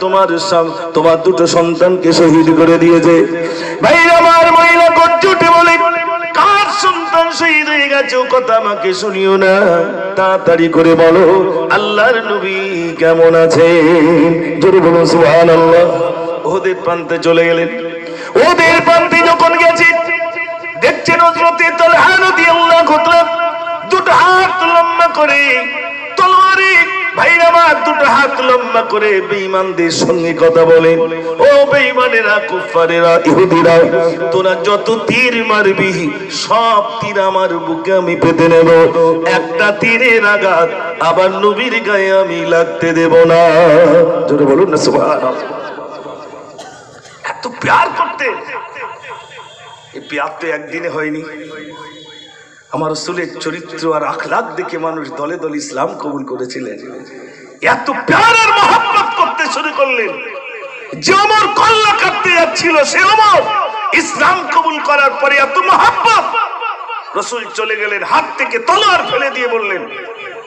তোমার দুটো সন্তানকে শহীদ করে দিয়েছে। ভাই আমার মহিলা কচ্ছুটে বলে, কার সন্তান শহীদ হয়ে গেছে ও কথা আমাকে শুনিও না, তাড়াতাড়ি করে বলো আল্লাহর নবী কেমন আছেন। জোরে বলুন সুবহানাল্লাহ। ওদের প্রান্তে চলে গেলেন। ওদের প্রান্তে যখন গেছে দেখছেন হযরতে তালহা রাদিয়াল্লাহু তাআলা দুটো হাত লম্বা করে তলোয়ারে, ভাইরা আমার দুটো হাত লম্বা করে বেঈমানদের সঙ্গে কথা বলেন। ও বেঈমানেরা, কুফারেরা, ইহুদিরা, তোরা যত তীর মারবি সব তীর আমার বুকে আমি পেতে নেব, একটা তীরের আঘাত আবার নবীর গায়ে আমি লাগতে দেব না। জোরে বলুন না সুবহানাল্লাহ। এত প্যার করতে, এই প্যার তো একদিনে হয়নি। আমার রাসূলের চরিত্র আর আখলাক দেখে মানুষ দলে দলে ইসলাম কবুল করেছিলেন। এত প্যার আর মহব্বত করতে শুরু করলেন যে ওমর কল্লা কাটতে যাচ্ছিল, সে ওমর ইসলাম কবুল করার পরে এত মহব্বত, রাসূল চলে গেলেন, হাত থেকে তলোয়ার ফেলে দিয়ে বললেন,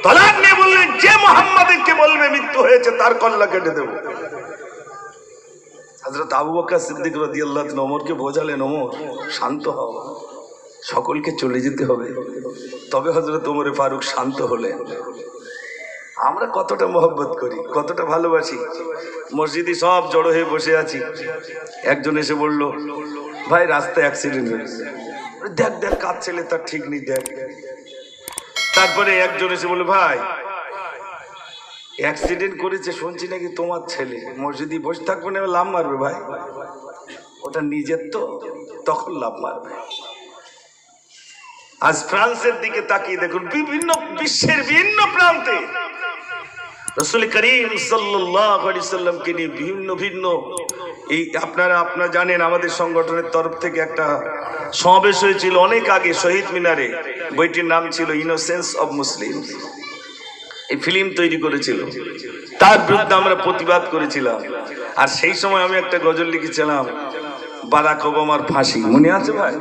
তলোয়ার নিয়ে বললেন, যে মুহাম্মাদকে বলবে মৃত্যু হয়েছে তার কল্লা কেটে দেব। হযরত আবু বকর সিদ্দিক রাদিয়াল্লাহু তাআলা ওমরকে বোঝালেন, ওমর শান্ত হও, সকলকে চলে যেতে হবে। তবে হযরত ওমর ফারুক শান্ত হলেন। আমরা কতটা মহব্বত করি, কতটা ভালোবাসি। মসজিদে সব জড়ো হয়ে বসে আছি, একজন এসে বলল, ভাই রাস্তায় অ্যাক্সিডেন্ট হয়েছে। দেখ দেখ কার ছেলে তার ঠিক নেই, দেখ। তারপরে একজন এসে বলল, ভাই অ্যাক্সিডেন্ট করেছে শুনছি নাকি তোমার ছেলে, মসজিদে বসে থাকবে না, লাভ মারবে। ভাই ওটা নিজের তো, তখন লাভ মারবে। আজ ফ্রান্সের দিকে তাকিয়ে দেখুন, বিভিন্ন বিশ্বের বিভিন্ন প্রান্তে রাসূল করিম সাল্লাল্লাহু আলাইহি সাল্লামকে নিয়ে ভিন্ন ভিন্ন, এই আপনারা জানেন আমাদের সংগঠনের তরফ থেকে একটা সমাবেশ হয়েছিল অনেক আগে শহীদ মিনারে। বইটির নাম ছিল ইনোসেন্স অব মুসলিম। এই ফিল্ম তৈরি করেছিল, তার বিরুদ্ধে আমরা প্রতিবাদ করেছিলাম। আর সেই সময় আমি একটা গজল লিখেছিলাম, বারাক ওবামার ফাঁসি, মনে আছে ভাই?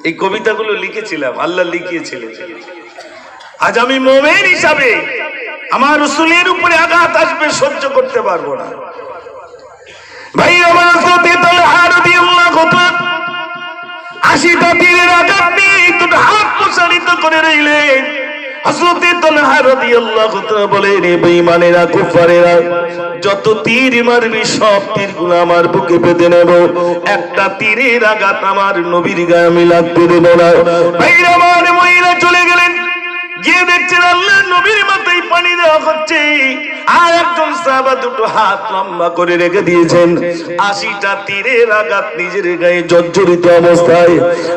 এই কবিতাগুলো লিখেছিলাম, আল্লাহ লিখিয়েছিলেন। আজ আমি মুমিন হিসাবে আমার রাসূলের উপরে আঘাত আসবে সহ্য করতে পারবো না। ভাই আমার হযরত তালহা রাদিয়াল্লাহু তাআলা 80টা তীরের আঘাত নিয়ে দুটো হাত প্রসারিত করে রইলেন। হযরত তালহা রাদিয়াল্লাহু তাআলা বলেন, এ বেঈমানেরা, কুফারেরা, যত তীর মারবি সব তীরগুলো আমার বুকে পেতে নেব, একটা তীরের আঘাত আমার নবীর গায়ে আমি লাগতে দেব না। ভাইরা আমার মহিলা চলে গেলেন, গিয়ে দেখছেন আল্লাহর নবীর মাথায় পানি দেওয়া হচ্ছে, আর একজন সাহাবা দুটো হাত লম্বা করে রেখে দিয়েছেন। 80টা তীরের আঘাত নিজের গায়ে জর্জরিত অবস্থায়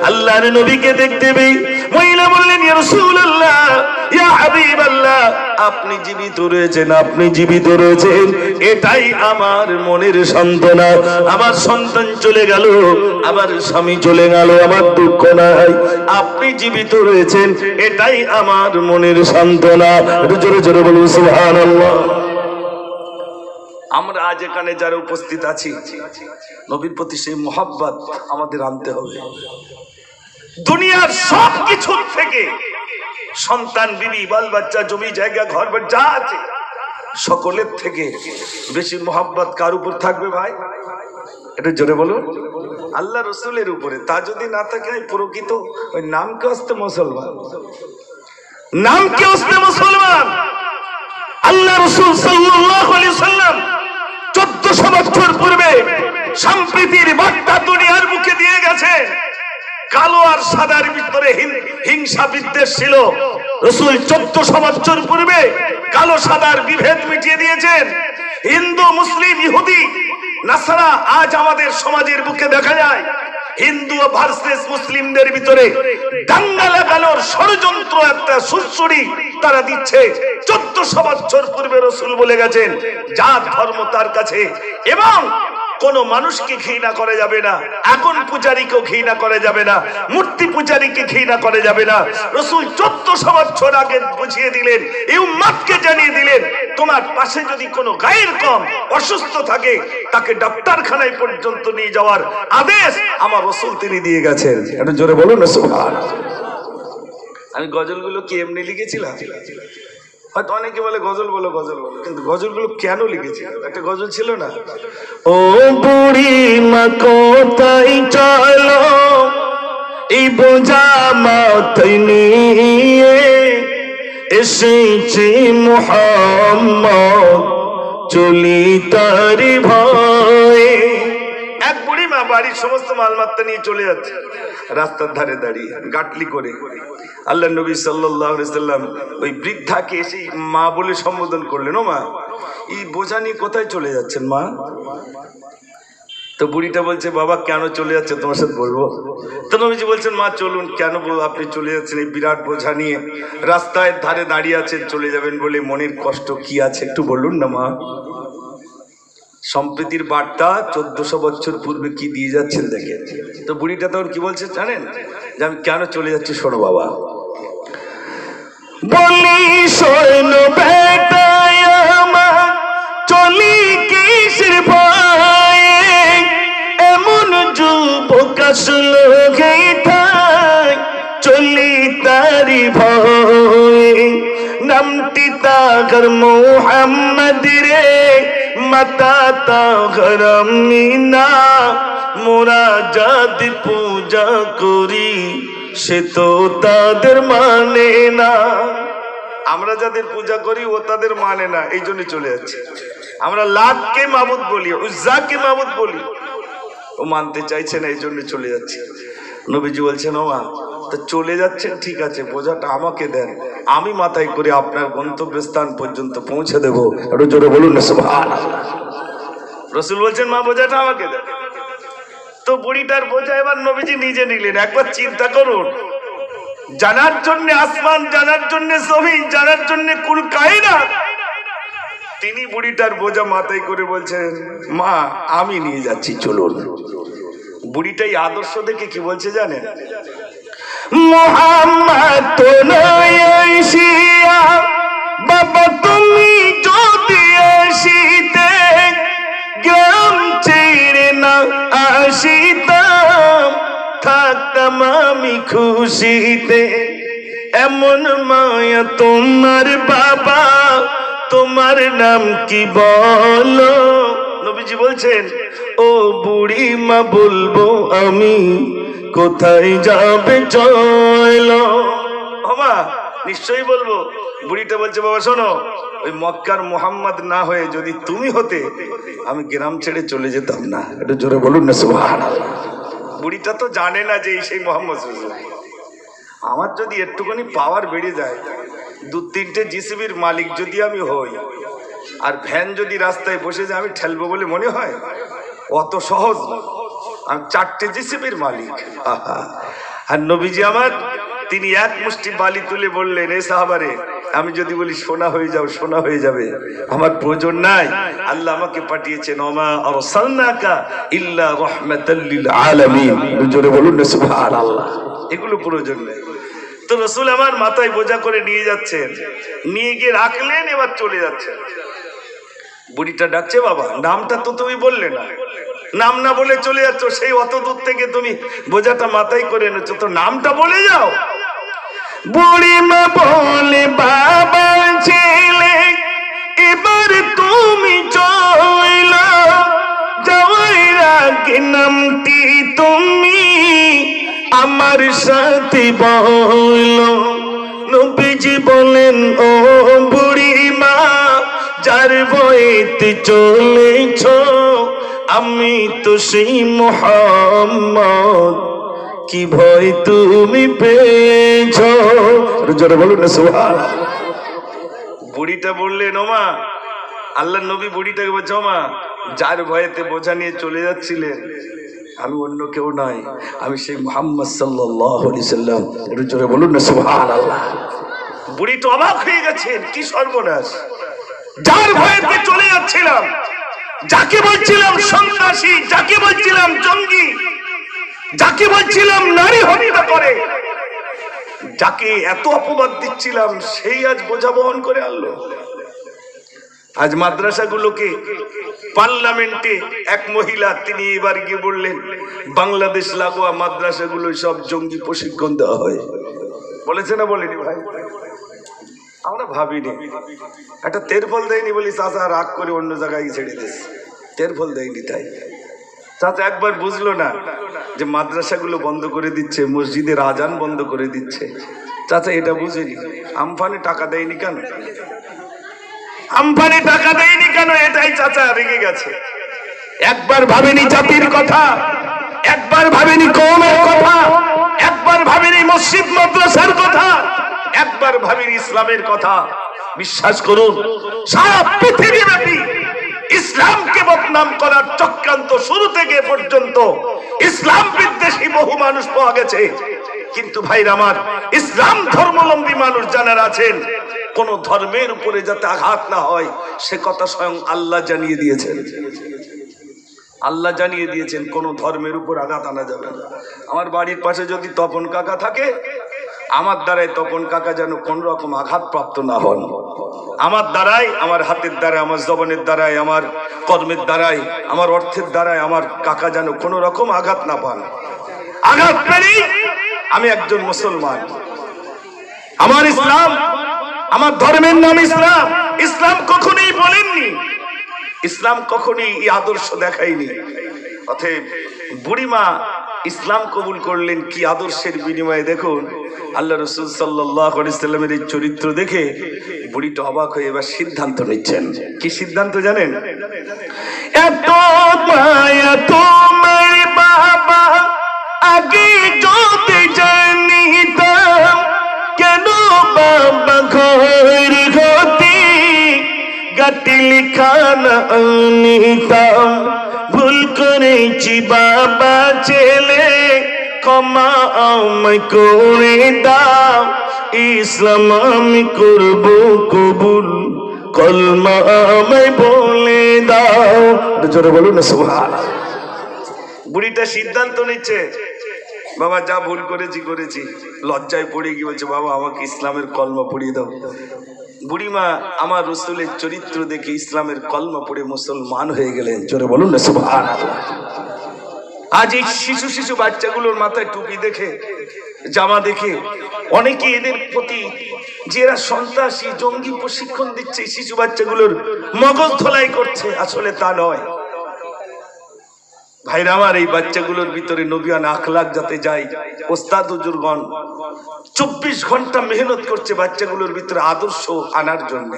আল্লাহর নবীকে দেখতে পেয়ে মহিলা বললেন, ইয়া রাসূলুল্লাহ, ইয়া হাবিবাল্লাহ, আপনি জীবিত রয়েছেন, আপনি জীবিত রয়েছেন, এটাই আমার মনের সান্ত্বনা। আমার সন্তান চলে গেল, আমার স্বামী চলে গেল, আমার দুঃখ নাই, আপনি জীবিত রয়েছেন, এটাই আমার মনের সান্ত্বনা। জোরে জোরে বলুন সুবহানাল্লাহ। আমরা আজ এখানে যারা উপস্থিত আছি, নবীর প্রতি সেই মহব্বত আমাদের আনতে হবে। দুনিয়ার সব কিছু থেকে, সন্তান, বিবি, বাল বাচ্চা, জমি জায়গা, ঘর বাড়ি যা আছে, সকলের থেকে বেশি মহব্বত কার উপর থাকবে ভাই? এটা জোরে বলুন, আল্লাহ রাসূলের উপরে। তা যদি না থাকে প্রকৃত ওই নামকে আসতে মুসলমান, নামকে আসতে মুসলমান। আল্লাহ রাসূল সাল্লাল্লাহু আলাইহি ওয়াসাল্লাম 1400 বছর পূর্বে সম্প্রীতির বার্তা দুনিয়ার বুকে দিয়ে গেছে। কালো আর সাদার ভিতরে হিংসা বিদ্বেষ ছিল। রাসূল 1400 বছর পূর্বে কালো সাদার বিভেদ মিটিয়ে দিয়েছেন। হিন্দু, মুসলিম, ইহুদি, নাসারা আজ আমাদের সমাজের বুকে দেখা যায় হিন্দু ভার্সেস মুসলিমদের ভিতরে দাঙ্গা লাগানোর ষড়যন্ত্র, একটা সুরসুরি তারা দিচ্ছে। 1400 বছর পূর্বে রাসূল বলে গেছেন, জাত ধর্ম তার কাছে, এবং কোন মানুষকে ঘৃণা করা যাবে না, আগুন পূজারীকেও ঘৃণা করা যাবে না, মূর্তি পূজারীকে ঘৃণা করা যাবে না। রাসূল 1400 বছর আগে বুঝিয়ে দিলেন, এই উম্মতকে জানিয়ে দিলেন, তোমার পাশে যদি কোনো গায়ের কম অসুস্থ থাকে তাকে ডাক্তারখানায় পর্যন্ত নিয়ে যাওয়ার আদেশ আমার রাসূল তিনি দিয়ে গেছেন। একটু জোরে বলুন না সুবহানাল্লাহ। আমি গজলগুলো কি এমনি লিখেছিলাম? হয়তো অনেকে বলে গজল বলো গজল বলো, কিন্তু গজলগুলো কেন লিখেছিল? একটা গজল ছিল না, ও বুড়ি মা কোথায় চলো এই বোঝা মাথায় নিয়ে এসেছে মুহাম্মদ চলি তারি ভয়ে। এক বুড়ি মা বাড়ির সমস্ত মালমাত্তা নিয়ে চলে যাচ্ছে, রাস্তার ধারে দাঁড়িয়ে গাটলি করে আল্লাহ নবী সাল্লাল্লাহু আলাইহি সাল্লাম ওই বৃদ্ধাকে এসে মা বলে সম্বোধন করলেন, ও মা এই বোঝা নিয়ে কোথায় চলে যাচ্ছেন মা? তো বুড়িটা বলছে, বাবা কেন চলে যাচ্ছে তোমার সাথে বলবো। তো নবীজি বলছেন, মা চলুন। কেন আপনি চলে যাচ্ছেন এই বিরাট বোঝা নিয়ে? রাস্তায় ধারে দাঁড়িয়ে আছেন, চলে যাবেন বলে মনের কষ্ট কি আছে একটু বলুন না মা। সম্প্রীতির বার্তা 1400 বছর পূর্বে কি দিয়ে যাচ্ছেন দেখেন। তো বুড়িটা তখন কি বলছে জানেন, যে আমি কেন চলে যাচ্ছি শোনো বাবা। বলি শোনো বেটা আমার চলি কিসের ভয়ে, এমন যুবক আসলো গেঠায় চলি তারি ভয়ে। নামটি তাগর মুহাম্মদ রে মাতা তাগর আমিনা, মোরা যাদের পূজা করি সে তো তাদের মানে না। আমরা যাদের পূজা করি ও তাদের মানে না, এই জন্য চলে যাচ্ছে। আমরা লাতকে মাবুদ বলি, উজ্জাকে মাবুদ বলি, ও মানতে চাইছে না, এই জন্য চলে যাচ্ছে। নবীজি বলছেন, ও মা তো চলে যাচ্ছেন ঠিক আছে, বোঝাটা আমাকে দেন, আমি মাথায় করে আপনার গন্তব্যস্থান পর্যন্ত পৌঁছে দেবো। একটু জোরে বলুন না সুবহানাল্লাহ। রাসূল বলছেন, মা বোঝাটা আমাকে দেন। তো বুড়িটার বোঝা এবার নবীজি নিজে নিলেন। একবার চিন্তা করুন, জানার জন্য আসমান, জানার জন্য জমিন, জানার জন্য কুল কায়নাত, তিনি বুড়িটার বোঝা মাথায় করে বলছেন, মা আমি নিয়ে যাচ্ছি চলুন। বুড়িটাই আদর্শ দেখে কি বলছে জানেন, মুহাম্মদ তো নয় আসিয়া বাবা তুমি যদি আসিতে, গ্রাম ছেড়ে না আসিতাম, থাকতাম আমি খুশিতে। এমন মায়া তোমার বাবা, তোমার নাম কি বলো? নবীজি বলছেন, ও বুড়ি মা বলবো আমি কোথায় যাবে চলো। বাবা নিশ্চয়ই বলবো। বুড়িটা বলছে, বাবা শোনো, ওই মক্কার মুহাম্মদ না হয়ে যদি তুমি হতে, আমি গ্রাম ছেড়ে চলে যেতাম না। একটু জোরে বলুন না সুবহানাল্লাহ। বুড়িটা তো জানে না যে সেই মোহাম্মদ। আমার যদি একটুখানি পাওয়ার বেড়ে যায়, 2-3টে জিসিবির মালিক যদি আমি হই, আর ভ্যান যদি রাস্তায় বসে যায়, আমি ঠেলবো বলে মনে হয়? অত সহজ না। আমি 4টে জিসিবির মালিক। আর নবীজি আমার, তিনি এক মুষ্টি বালি তুলে বললেন, এ সাহাবারে, আমি যদি বলি সোনা হয়ে যাও, সোনা হয়ে যাবে, আমার প্রয়োজন নাই। আল্লাহ আমাকে পাঠিয়েছেন, ওমা আরসালনাকা ইল্লা রাহমাতাল লিল আলামিন। জোরে বলুন না সুবহানাল্লাহ। এগুলো প্রয়োজন নেই। তো রাসূল আমার মাথায় বোঝা করে নিয়ে যাচ্ছেন, নিয়ে গিয়ে রাখলেন, এবার চলে যাচ্ছেন। বুড়িটা ডাকছে, বাবা নামটা তো তুমি বললে না, নাম না বলে চলে যাচ্ছ, সেই অত দূর থেকে তুমি বোঝাটা মাথায় করে এনেছো, তো নামটা বলে যাও। বুড়ি মা বলে, বাবা ছেলে এবার তুমি চলো, যাওয়ার আগে নামটি তুমি আমার সাথে বলো। নবীজি বলেন, ও বুড়ি মা যার বয়েতে চলেছ, আমি তো সেই মুহাম্মদ, কি ভয় তুমি পেয়েছ। জোরে বলুন না সুবহানাল্লাহ। বুড়িটা বললেন, ও মা, আল্লাহ নবী বুড়িটাকে বলছে, ও মা যার ভয়েতে বোঝা নিয়ে চলে যাচ্ছিলেন, আমি অন্য কেউ নয়, আমি সেই মুহাম্মদ সাল্লাল্লাহু আলাইহি সাল্লাম। একটু জোরে বলুন না সুবহানাল্লাহ। বুড়ি তো অবাক হয়ে গেছেন, কি সর্বনাশ! যার ভয়েতে চলে যাচ্ছিলাম, যাকে বলছিলাম সন্ত্রাসী, যাকে বলছিলাম জঙ্গি, যাকে বলছিলাম নারী হত্যা করে, যাকে এত অপবাদ দিচ্ছিলাম, সেই আজ বোঝা বহন করে আনলো। আজ মাদ্রাসাগুলোকে পার্লামেন্টে এক মহিলা, তিনি এবার গিয়ে বললেন, বাংলাদেশ লাগোয়া মাদ্রাসাগুলো সব জঙ্গি প্রশিক্ষণ দেওয়া হয়। বলেছে না বলেনি ভাই? আমরা ভাবিনি, একটা তেরফল দেয়নি বলি চাচা রাগ করে অন্য জায়গায় ছেড়ে দিচ্ছে, তেরফল দেয়নি তাই। চাচা একবার বুঝলো না যে মাদ্রাসাগুলো বন্ধ করে দিচ্ছে, মসজিদের আজান বন্ধ করে দিচ্ছে, চাচা এটা বুঝেনি। আমফানে টাকা দেয়নি কেন, আমফানে টাকা দেয়নি কেন, এটাই চাচা রেগে গেছে। একবার ভাবেনি জাতির কথা, একবার ভাবেনি কওমের কথা, একবার ভাবেনি মসজিদ মাদ্রাসার কথা, একবার ভাবেনি ইসলামের কথা। বিশ্বাস করুন, সারা পৃথিবীব্যাপী ইসলামকে বদনাম করার চক্রান্ত শুরু থেকে পর্যন্ত ইসলাম বিদ্বেষী বহু মানুষ পাওয়া গেছে। কিন্তু ভাইরা আমার, ইসলাম ধর্মাবলম্বী মানুষ যারা আছেন, কোন ধর্মের উপরে যাতে আঘাত না হয় সে কথা স্বয়ং আল্লাহ জানিয়ে দিয়েছেন। আল্লাহ জানিয়ে দিয়েছেন কোন ধর্মের উপর আঘাত আনা যাবে না। আমার বাড়ির পাশে যদি তপন কাকা থাকে, আমার দ্বারাই তপন কাকা যেন কোন রকম আঘাত প্রাপ্ত না হন। আমার দ্বারাই, আমার হাতের দ্বারাই, আমার জবানের দ্বারাই, আমার কর্মের দ্বারাই, আমার অর্থের দ্বারাই আমার কাকা যেন কোন রকম আঘাত না পান। আঘাত পেলেই আমি একজন মুসলমান। আমার ইসলাম, আমার ধর্মের নাম ইসলাম। ইসলাম কখনোই বলেননি, ইসলাম কখনোই এই আদর্শ দেখায়নি। অতএব বুড়িমা ইসলাম কবুল করলেন কি আদর্শের বিনিময়ে। দেখুন আল্লাহ রাসূল সাল্লাল্লাহু আলাইহি সাল্লামের এই চরিত্র দেখে বুড়িটা অবাক হয়ে এবার সিদ্ধান্ত নিচ্ছেন। কি সিদ্ধান্ত জানেন? এত মায়া তোমার বাবা আগে যদি জানিতাম, কেন বাবা ঘর হতে গাটি লিখানা আনিতাম। ভুল করেছি বাবা ছেলে, ক্ষমা আমায় করে দাও। ইসলাম আমি করব কবুল, কলমা আমায় বলে দাও। জোরে বলুন না সুবহানাল্লাহ। বুড়িটা সিদ্ধান্ত নিচ্ছে, বাবা যা ভুল করেছি করেছি। লজ্জায় পড়ে গিয়ে বলছে, বাবা আমাকে ইসলামের কলমা পড়িয়ে দাও। বুড়িমা আমার রাসূলের চরিত্র দেখে ইসলামের কলমা পড়ে মুসলমান হয়ে গেলেন। জোরে বলুন না সুবহানাল্লাহ। আজ এই শিশু শিশু বাচ্চাগুলোর মাথায় টুপি দেখে, জামা দেখে অনেকে এদের প্রতি যে এরা সন্ত্রাসী জঙ্গি প্রশিক্ষণ দিচ্ছে, শিশু বাচ্চাগুলোর মগজ ধোলাই করছে। আসলে তা নয় ভাইরা আমার। এই বাচ্চাগুলোর ভিতরে নবিয়ান আখলাক যাতে যায়, ওস্তাদ হুজুরগণ 24 ঘন্টা মেহনত করছে বাচ্চাগুলোর ভিতরে আদর্শ আনার জন্য।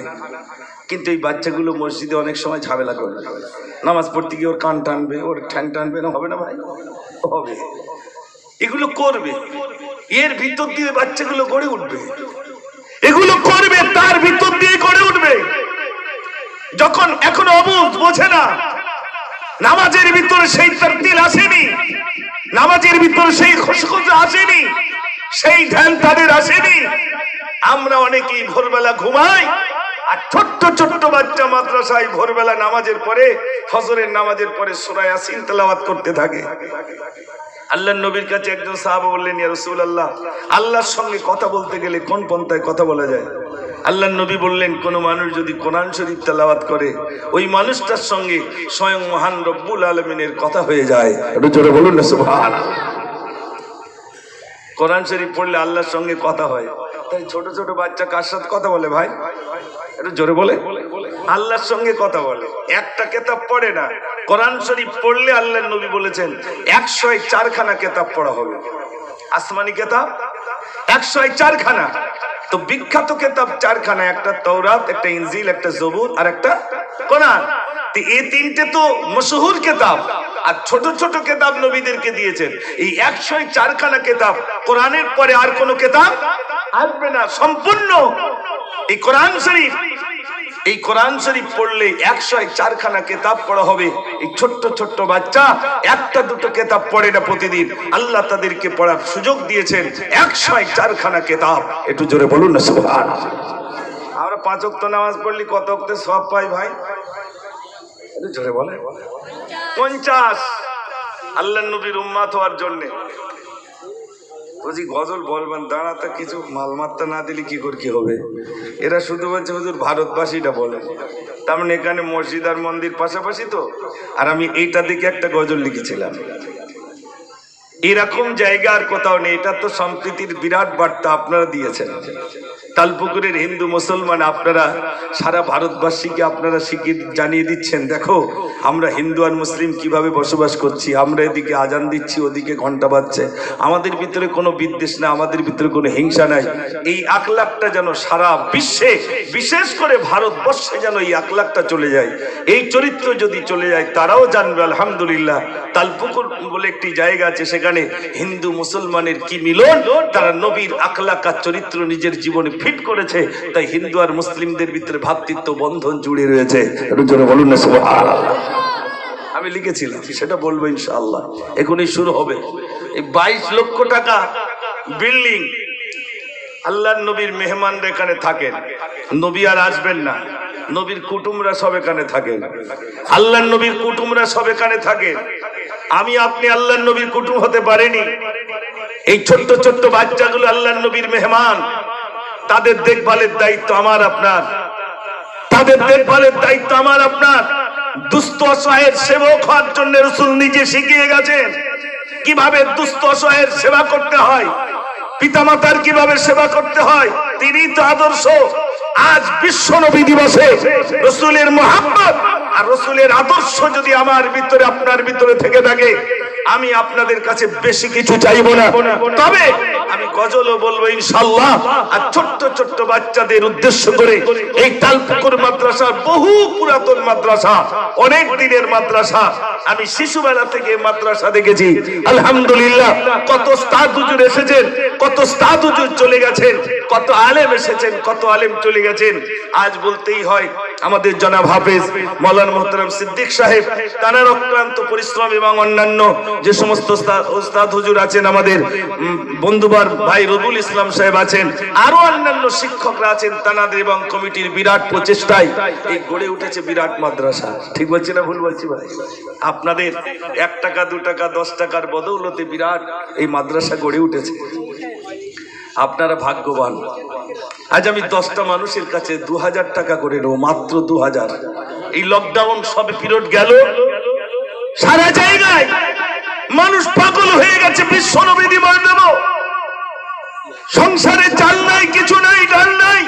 কিন্তু এই বাচ্চাগুলো মসজিদে অনেক সময় ঝামেলা করবে, নামাজ পড়তে গিয়ে ওর কান টানবে, ওর ঠ্যাং টানবে, না হবে না ভাই? হবে, এগুলো করবে। এর ভিতর দিয়ে বাচ্চাগুলো গড়ে উঠবে, এগুলো করবে, তার ভিতর দিয়ে গড়ে উঠবে। যখন এখনো অবুঝ, বোঝে না, নামাজের ভিতরে সেই তারতিল আসেনি, নামাজের ভিতরে সেই খুশখুশি আসেনি, সেই ধ্যান তাদের আসেনি। আমরা অনেকেই ভোরবেলা ঘুমাই, আর ছোট্ট ছোট্ট বাচ্চা মাদ্রাসায় ভোরবেলা নামাজের পরে, ফজরের নামাজের পরে সূরা ইয়াসিন তেলাওয়াত করতে থাকে। আল্লাহর নবীর কাছে একজন সাহাবা বললেন, ইয়া রাসূলুল্লাহ, আল্লাহর সঙ্গে কথা বলতে গেলে কোন পন্থায় কথা বলা যায়? আল্লাহর নবী বললেন, কোন মানুষ যদি কোরআন শরীফ তেলাওয়াত করে, ওই মানুষটার সঙ্গে স্বয়ং মহান রব্বুল আলামিনের কথা হয়ে যায়। একটু জোরে বলুন না সুবহানাল্লাহ। কোরআন শরীফ পড়লে আল্লাহর সঙ্গে কথা হয়। তাই ছোট ছোট বাচ্চা কার সাথে কথা বলে ভাই? একটু জোরে বলে। আল্লাহর সঙ্গে কথা বলে। একটা কিতাব পড়ে না, কোরআন শরীফ পড়লে আল্লাহর নবী বলেছেন 104 খানা কিতাব পড়া হবে। আসমানি কিতাব 104 খানা। তো বিখ্যাত কিতাব 4 খানা, একটা তাওরাত, একটা ইনজিল, একটা জবুর আর একটা কোরআন। তো এই তিনটে তো মশহুর কিতাব, আর ছোট ছোট কিতাব নবীদেরকে দিয়েছেন। এই 104 খানা কিতাব, কোরআনের পরে আর কোনো কিতাব আসবে না, সম্পূর্ণ এই কোরআন শরীফ। এই কোরআন শরীফ পড়লে 104 খানা কিতাব পড়া হবে। এই ছোট্ট ছোট্ট বাচ্চা একটা দুটো কিতাব পড়ে না প্রতিদিন, আল্লাহ তাদেরকে পড়ার সুযোগ দিয়েছেন 104 খানা কিতাব। একটু জোরে বলুন না সুবহানাল্লাহ। আমরা 5 ওয়াক্ত নামাজ পড়লি কত ওয়াক্তে সওয়াব পাই ভাই? একটু জোরে বলে। 50। আল্লাহর নবীর উম্মত হওয়ার জন্য বুঝি গজল বলবেন, দাঁড়াতে কিছু মালমাত্তা না দিলে কি করে কি হবে? এরা শুধু বলছে হুজুর ভারতবাসীটা বলেন। তার মানে এখানে মসজিদ আর মন্দির পাশাপাশি তো। আর আমি এইটা দিকে একটা গজল লিখেছিলাম, এরকম জায়গা আর কোথাও নেই। এটা তো সম্প্রীতির বিরাট বার্তা আপনারা দিয়েছেন। তালপুকুরের হিন্দু মুসলমান আপনারা সারা ভারতবাসীকে আপনারা শিখিয়ে জানিয়ে দিচ্ছেন, দেখো আমরা হিন্দু আর মুসলিম কিভাবে বসবাস করছি। আমরা এদিকে আজান দিচ্ছি, ওদিকে ঘন্টা বাজছে। আমাদের ভিতরে কোনো বিদ্বেষ না, আমাদের ভিতরে কোনো হিংসা নাই। এই আখলাকটা যেন সারা বিশ্বে, বিশেষ করে ভারতবর্ষে যেন এই আখলাকটা চলে যায়। এই চরিত্র যদি চলে যায়, তারাও জানবে আলহামদুলিল্লাহ তালপুকুর বলে একটি জায়গা আছে, সেখানে হিন্দু মুসলমানের কি মিলন। তারা নবীর আখলাক আর চরিত্র নিজের জীবনে ফিট করেছে, তাই হিন্দু আর মুসলিমদের ভিতরে ভ্রাতৃত্ব বন্ধন জুড়ে রয়েছে। একটু জোরে বলুন না সুবহানাল্লাহ। আমি লিখেছিলাম, সেটা বলবো ইনশাআল্লাহ, এখনই শুরু হবে। এই 22 লক্ষ টাকা বিল্ডিং, আল্লাহর নবীর মেহমানরা এখানে থাকেন। নবী আর আসবেন না, নবীর কুটুমরা সব এখানে থাকেন। আল্লাহর নবীর কুটুমরা সব এখানে থাকেন। আমি আপনি আল্লাহর নবীর কুটুম হতে পারিনি। এই ছোট্ট ছোট্ট বাচ্চাগুলো আল্লাহর নবীর মেহমান, তাদের দেখভালের দায়িত্ব আমার আপনার, তাদের দেখভালের দায়িত্ব আমার আপনার। দুস্থ অসহায়ের সেবক হওয়ার জন্য রাসূল নিজে শিখিয়ে গেছেন কিভাবে দুস্থ অসহায়ের সেবা করতে হয়, পিতামাতার কিভাবে সেবা করতে হয়। তিনি তো আদর্শ। আজ বিশ্ব নবী দিবসে রাসূলের মুহাব্বত আর রাসূলের আদর্শ যদি আমার ভিতরে আপনার ভিতরে থেকে থাকে, আমি আপনাদের কাছে বেশি কিছু চাইবো না, তবে আমি গজলও বলবো ইনশাআল্লাহ। আর ছোট্ট ছোট্ট বাচ্চাদের উদ্দেশ্য করে এই তালপুকুর মাদ্রাসা বহু পুরাতন মাদ্রাসা, অনেক দিনের মাদ্রাসা। আমি শিশুবেলা থেকে মাদ্রাসা দেখেছি আলহামদুলিল্লাহ। কত উস্তাদ হুজুর এসেছেন, কত উস্তাদ হুজুর চলে গেছেন, কত আলেম এসেছেন, কত আলেম চলে গেছেন। আজ বলতেই হয় আমাদের জনাব হাফেজ মাওলানা মুহতারাম সিদ্দিক সাহেব, তার অক্লান্ত পরিশ্রম এবং অন্যান্য যে সমস্ত উস্তাদ হুজুর আছেন, আমাদের বন্ধুবার ভাই রবুল ইসলাম সাহেব আছেন, আরো অন্যান্য শিক্ষকরা আছেন, তানাদের এবং কমিটির বিরাট প্রচেষ্টায় এই গড়ে উঠেছে বিরাট মাদ্রাসা। ঠিক বলছি না ভুল বলছি ভাই? আপনাদের 1 টাকা 2 টাকা 10 টাকার বদৌলতে বিরাট এই মাদ্রাসা গড়ে উঠেছে। আপনারা ভাগ্যবান। আজ আমি 10টা মানুষের কাছে 2000 টাকা করে নেব, মাত্র 2000। এই লকডাউন সবে পিরিয়ড গেল, সারা জায়গায় মানুষ পাগল হয়ে গেছে। বিশ্ব নবী দিবস দেব, সংসারে চাল নাই, কিছু নাই, ডাল নাই,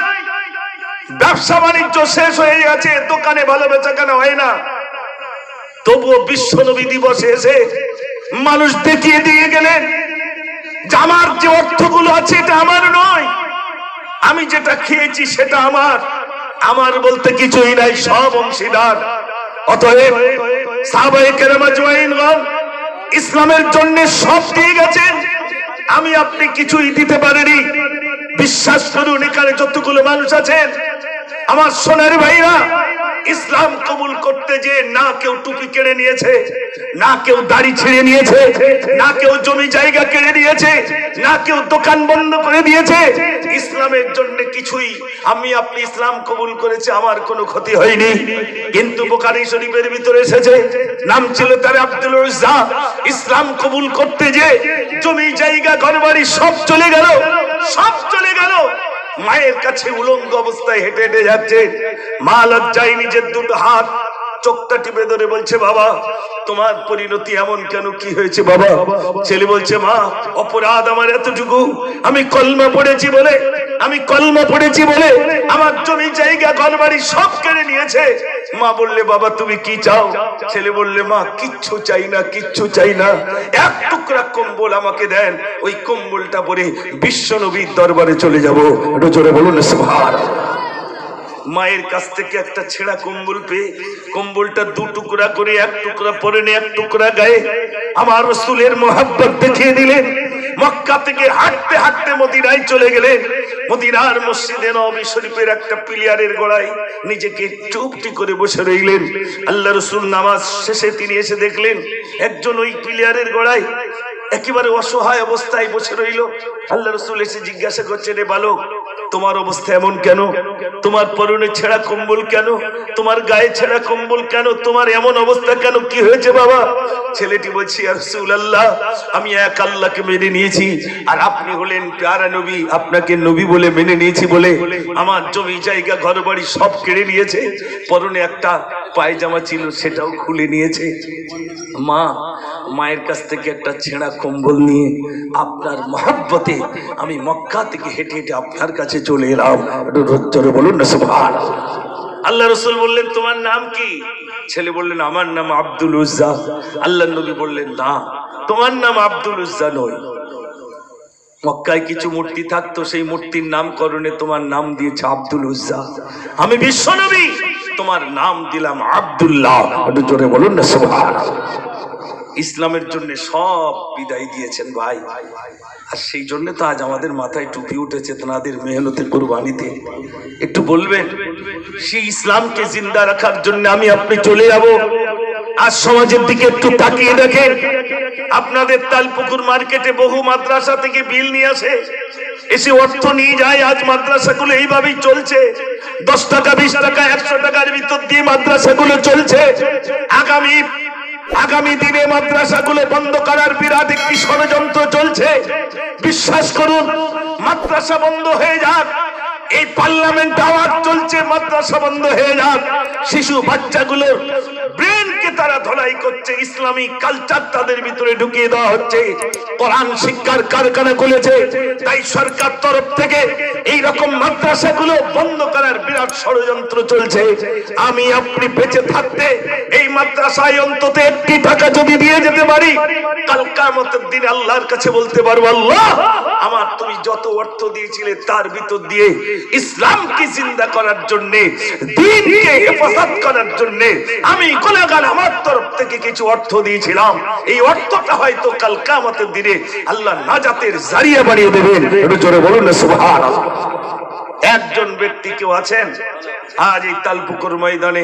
ব্যবসা বাণিজ্য শেষ হয়ে গেছে, দোকানে ভালো বেচাকেনা হয় না। তবুও বিশ্ব নবী দিবসে এসে মানুষ দেখিয়ে দিয়ে গেলেন যে আমার যে অর্থগুলো আছে এটা আমার নয়, আমি যেটা খেয়েছি সেটা আমার, আমার বলতে কিছুই নাই, সব অংশীদার। অতএব সাহাবায়ে কেরাম আজমাইনগণ ইসলামের জন্য সব দিয়ে গেছেন, আমি আপনি কিছুই দিতে পারিনি। বিশ্বাস করুন, এখানে যতগুলো মানুষ আছেন আমার সোনার ভাইরা, ইসলাম কবুল করতে যে না কেউ টুপি কেড়ে নিয়েছে, না কেউ দাড়ি ছেড়ে নিয়েছে, না কেউ জমি জায়গা কেড়ে নিয়েছে, না কেউ দোকান বন্ধ করে দিয়েছে। ইসলামের জন্য কিছুই, আমি আপনি ইসলাম কবুল করেছে, আমার কোনো ক্ষতি হয়নি। কিন্তু বুখারী শরীফের ভিতরে এসেছে, নাম ছিল তার আব্দুল উজ্জা, ইসলাম কবুল করতে যে জমি জায়গা ঘরবাড়ি সব চলে গেল, সব চলে গেল। মায়ের কাছে উলঙ্গ অবস্থায় হেঁটে হেঁটে যাচ্ছে, মা লজ্জায় নিজের দুটো হাত চোখটা টিপে ধরে বলছে, বাবা তোমার পরিণতি এমন কেন, কি হয়েছে বাবা? ছেলে বলছে, মা অপরাধ আমার এতটুকু, আমি কলমা পড়েছি বলে, আমি কলমা পড়েছি বলে আমার জমি জায়গা ঘরবাড়ি সব কেড়ে নিয়েছে। মা বললে, বাবা তুমি কি চাও? ছেলে বললে, মা কিচ্ছু চাই না, কিচ্ছু চাই না, এক টুকরা কম্বল আমাকে দেন, ওই কম্বলটা পরে বিশ্ব নবীর দরবারে চলে যাবো। একটু জোরে বলুন সুবহানাল্লাহ। মায়ের কাছ থেকে একটা ছেঁড়া কম্বল পেয়ে কম্বলটা 2 টুকরা করে, 1 টুকরা পরনে, 1 টুকরা গায়ে আমার রাসূলের মুহাব্বত দেখিয়ে দিলেন। মক্কা থেকে হাঁটতে হাঁটতে মদিনায় চলে গেলেন। মদিনার মসজিদে নববী শরীফের একটা পিলারের গোড়ায় নিজেকে চুপটি করে বসে রইলেন। আল্লাহ রাসূল নামাজ শেষে তিনি এসে দেখলেন একজন ওই পিলারের গোড়ায় একেবারে অসহায় অবস্থায় বসে রইল। আল্লাহ রাসূল এসে জিজ্ঞাসা করছেন, এ বালক তোমার অবস্থা এমন কেন? তোমার পরনে ছেঁড়া কম্বল কেন? তোমার গায়ে ছেঁড়া কম্বল কেন? তোমার এমন অবস্থা কেন? কি হয়েছে বাবা? ছেলেটি বলছে, ইয়া রাসূলুল্লাহ, আমি এক আল্লাহকে মেনে নিয়েছি, আর আপনি হলেন প্যারা নবী, আপনাকে নবী বলে মেনে নিয়েছি বলে আমার জমি জায়গা ঘরবাড়ি সব কেড়ে নিয়েছে। পরনে একটা পায়জামা ছিল সেটাও খুলে নিয়েছে। মা মায়ের কাছ থেকে একটা ছেঁড়া কম্বল নিয়ে আপনার মহব্বতে আমি মক্কা থেকে হেঁটে হেঁটে আপনার কাছে চলে এলাম। একটু জোরে বলুন না সুবহানাল্লাহ। আল্লাহ রাসূল বললেন তোমার নাম কি? ছেলে বললেন আমার নাম আব্দুল উজ্জা। আল্লাহ নবী বললেন না, তোমার নাম আব্দুল উজ্জা নয়। মক্কায় কিছু মূর্তি থাকতো, সেই মূর্তির নামকরণে তোমার নাম দিয়েছে আব্দুল উজ্জা। আমি বিশ্বনবী তোমার নাম দিলাম আব্দুল্লাহ। একটু জোরে বলুন না সুবহানাল্লাহ। ইসলামের জন্য সব বিদায় দিয়েছেন ভাই, আর সেই জন্য তো আজ আমাদের মাথায় টুপি উঠেছে তাদের মেহনতের কুরবানিতে। একটু বলবেন সেই ইসলামকে জিন্দা রাখার জন্য আমি আপনি চলে যাব। আজ সমাজের দিকে একটু তাকিয়ে দেখেন, আপনাদের তালপুকুর মার্কেটে বহু মাদ্রাসা থেকে বিল নিয়ে আসে, এসে অর্থ নিয়ে যায়। আজ মাদ্রাসাগুলো এইভাবেই চলছে, 10 টাকা 20 টাকা 100 টাকার ভিতর দিয়ে মাদ্রাসাগুলো চলছে। আগামী দিনে মাদ্রাসাগুলো বন্ধ করার বিরাট একটি ষড়যন্ত্র চলছে। বিশ্বাস করুন, মাদ্রাসা বন্ধ হয়ে যাক, এই পার্লামেন্ট আওয়াজ চলছে মাদ্রাসা বন্ধ হয়ে যাক। শিশু বাচ্চাগুলোর ব্রেনকে তারা ধলাই করছে, ইসলামী কালচার তাদের ভিতরে ঢুকিয়ে দেওয়া হচ্ছে, কোরআন শিক্ষার কারখানা খুলেছে। তাই সরকার তরফ থেকে এই রকম মাদ্রাসাগুলো বন্ধ করার বিরাট ষড়যন্ত্র চলছে। আমি আপনি বেঁচে থাকতে এই মাদ্রাসায় অন্তত 1 টাকা যদি দিয়ে যেতে পারি, কাল কিয়ামতের দিনে আল্লাহর কাছে বলতে পারবো, আল্লাহ আমার তুমি যত অর্থ দিয়েছিলে তার ভিতর দিয়ে ইসলামকে জিন্দা করার জন্য, দ্বীনকে হেফাজত করার জন্য আমি গুনাহগার আমার তরফ থেকে কিছু অর্থ দিয়েছিলাম। এই অর্থটা হয়তো কাল কিয়ামতের দিনে আল্লাহ নাজাতের জারিয়া বানিয়ে দেবেন। একটু জোরে বলুন না সুবহানাল্লাহ। একজন ব্যক্তি কেউ আছেন আজ এই তালপুকুর ময়দানে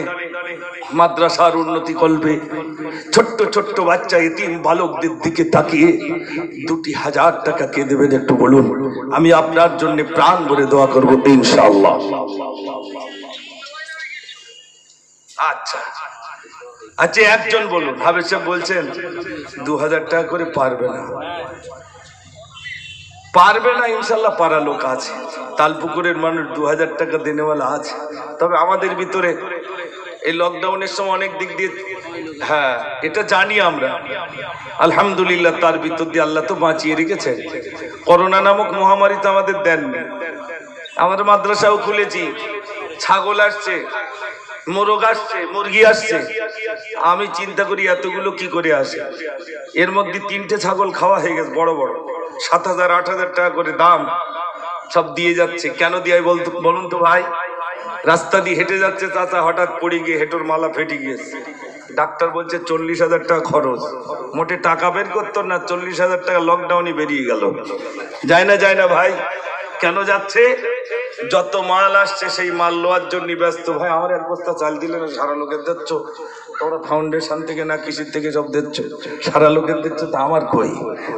মাদ্রাসার উন্নতি করবে, ছোট্ট ছোট্ট বাচ্চা এতিম বালকদের দিকে তাকিয়ে 2000 টাকা কে দেবেন? একটু বলুন, আমি আপনার জন্য প্রাণ ভরে দোয়া করবো ইনশাআল্লাহ। আচ্ছা আচ্ছা, একজন বলুন। হাবেজ সাহেব বলছেন 2000 টাকা করে পারবে না, পারবে না। ইনশাল্লাহ পারা লোক আছে, তালপুকুরের মানুষ 2000 টাকা দেনেওয়ালা আছে। তবে আমাদের ভিতরে এই লকডাউনের সময় অনেক দিক দিয়ে, হ্যাঁ এটা জানি আমরা, আলহামদুলিল্লাহ তার ভিতর দিয়ে আল্লাহ তো বাঁচিয়ে রেখেছে। করোনা নামক মহামারী তো আমাদের দেননি। আমাদের মাদ্রাসাও খুলেছি, ছাগল আসছে, মোরগ আসছে, মুরগি আসছে। আমি চিন্তা করি এতগুলো কি করে আসে। এর মধ্যে 3টে ছাগল খাওয়া হয়ে গেছে, বড় বড়, 7000 8000 টাকা করে দাম, সব দিয়ে যাচ্ছে। কেন দিয়ে বলুন তো ভাই? রাস্তা দিয়ে হেঁটে যাচ্ছে চাচা, হঠাৎ পড়ে গিয়ে হেঁটোর মালা ফেটে গিয়েছে। ডাক্তার বলছে 40,000 টাকা খরচ। মোটে টাকা বের করতো না, 40,000 টাকা লকডাউনে বেরিয়ে গেল। যায় না ভাই। কেন যাচ্ছে? যত মাল আসছে সেই মাল লোয়ার জন্য ব্যস্ত। ভাই আমার 1 বস্তা চাল দিলে না সারা লোকের দিচ্ছ, তোমরা ফাউন্ডেশন থেকে না কৃষির থেকে সব দিচ্ছ, সারা লোকের দিচ্ছ, তা আমার কই?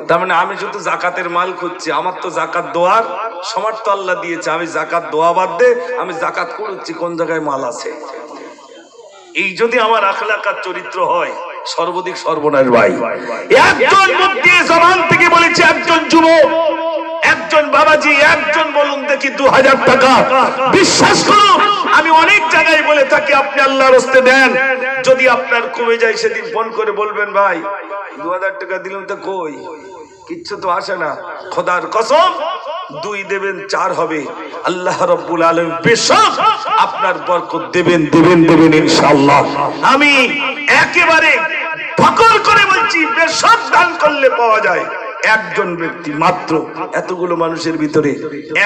তার মানে আমি শুধু জাকাতের মাল খুঁজছি। আমার তো জাকাত দোয়ার সমর্থ আল্লাহ দিয়েছে, আমি জাকাত দোয়া বাদ দে আমি জাকাত করছি কোন জায়গায় মাল আছে। এই যদি আমার আখলাক আর চরিত্র হয়, সর্বদিক সর্বনাশ ভাই। একজন মুফতি জবান থেকে বলেছে, একজন যুবক, একজন বাবাজি, একজন বলুন দেখি 2000 টাকা। বিশ্বাস করুন আমি অনেক জায়গায় বলে থাকি, আপনি আল্লাহর রাস্তায় দেন, যদি আপনার কমে যায় সেদিন ফোন করে বলবেন ভাই 2000 টাকা দিলাম তো কই, কিচ্ছু তো আসে না। খোদার কসম 2 দেবেন 4 হবে। আল্লাহ রাব্বুল আলামিন বেশক আপনার বরকত দেবেন ইনশাআল্লাহ। আমি একেবারে ফকর করে বলছি, বেশক দান করলে পাওয়া যায়। একজন ব্যক্তি মাত্র, এতগুলো মানুষের ভিতরে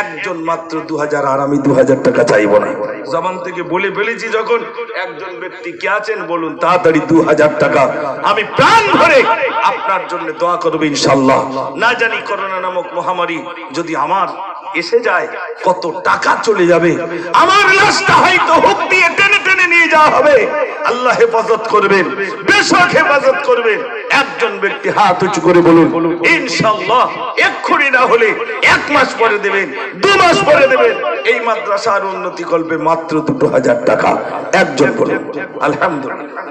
একজন মাত্র 2000, আর আমি 2000 টাকা চাইবো না। জবান থেকে বলে ফেলেছি যখন, একজন ব্যক্তি কে আছেন বলুন তাড়াতাড়ি 2000 টাকা। আমি প্রাণ ভরে আপনার জন্য দোয়া করব ইনশাআল্লাহ। না জানি করোনা নামক মহামারী যদি আমার এসে যায় কত টাকা চলে যাবে। আমার লাশটা হয়তো হুক দিয়ে টেনে টেনে নিয়ে যাওয়া হবে। আল্লাহ হেফাজত করবেন, বেশক হেফাজত করবেন। একজন ব্যক্তি হাত উঁচু করে বলুন ইনশাআল্লাহ। এক্ষুনি না হলে 1 মাস পরে দেবেন, 2 মাস পরে দেবেন। এই মাদ্রাসার উন্নতি করবে মাত্র 2000 টাকা। একজন বলুন আলহামদুলিল্লাহ।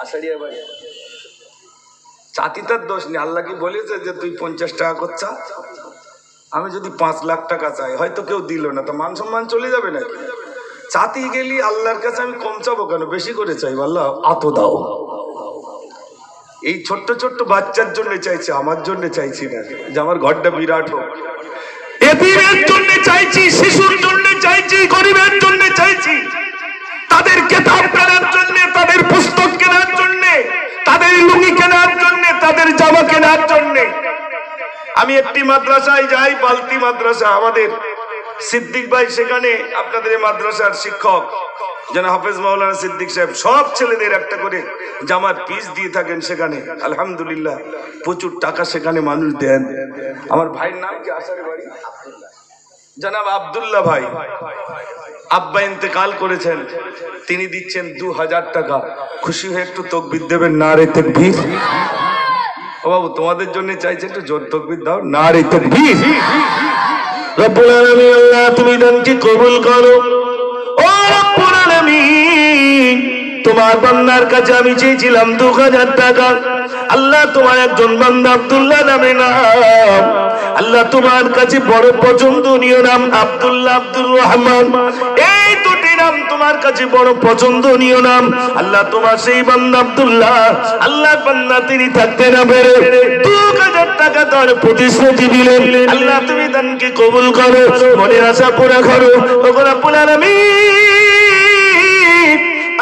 আষাঢ়িয়া ভাই চাতি তার দোষ নেই। আল্লাহ কি বলেছে যে তুই 50 টাকা করছা? আমি যদি 5 লাখ টাকা চাই, হয়তো কেউ দিল না, তো মান সম্মান চলে যাবে নাকি? চাতি গেলি আল্লাহর কাছে আমি কম চাবো কেন, বেশি করে চাই। আল্লাহ আতো দাও। এই ছোট্ট ছোট্ট বাচ্চার জন্য চাইছি, আমার জন্য চাইছি না যে আমার ঘরটা বিরাট হোক। এতিমের জন্য চাইছি, শিশুর জন্য চাইছি, গরিবের জন্য চাইছি, তাদের কিতাব কেনার জন্য, তাদের পুস্তক কেনার জন্য, তাদের লুঙ্গি কেনার জন্য, তাদের জামা কেনার জন্য। আমি একটি মাদ্রাসায় যাই, বালতি মাদ্রাসা, আমাদের সিদ্দিক ভাই সেখানে আপনাদের মাদ্রাসার শিক্ষক যেন হাফেজ মাওলানা সিদ্দিক সাহেব সব ছেলেদের একটা করে জামার পিস দিয়ে থাকেন সেখানে। আলহামদুলিল্লাহ প্রচুর টাকা সেখানে মানুষ দেন। আমার ভাইয়ের নাম কি? আসারে বাড়ি জনাব আব্দুল্লাহ ভাই, আব্বা ইন্তেকাল করেছেন, তিনি দিচ্ছেন 2000 টাকা। খুশি হয়ে একটু তাকবীর দেবেন, নারে তাকবীর। ও বাবু তোমাদের জন্য চাইছে, একটু জোর তাকবীর দাও, নারে তাকবীর। রব্বুল আলামিন আল্লাহ তুমি দানকে কবুল করো। ও রব্বুল আলামিন তোমার বান্দার কাছে আমি চেয়েছিলাম 2000 টাকা। আল্লাহ তোমার একজন বান্দা আব্দুল্লাহ নামে নাম, আল্লাহ তোমার কাছে বড় পছন্দনীয় নাম আব্দুল্লাহ, আব্দুর রহমান, এই দুটি নাম তোমার কাছে বড় পছন্দনীয় নাম। আল্লাহ তোমার সেই বান্দা আব্দুল্লাহ, আল্লাহ বান্দা তিনি থাকতে না পেরে 2000 টাকা তার প্রতিশ্রুতি দিলেন। আল্লাহ তুমি দানকে কবুল করো, মনের আশা পুরা করো। ওগো রব্বুল আলামিন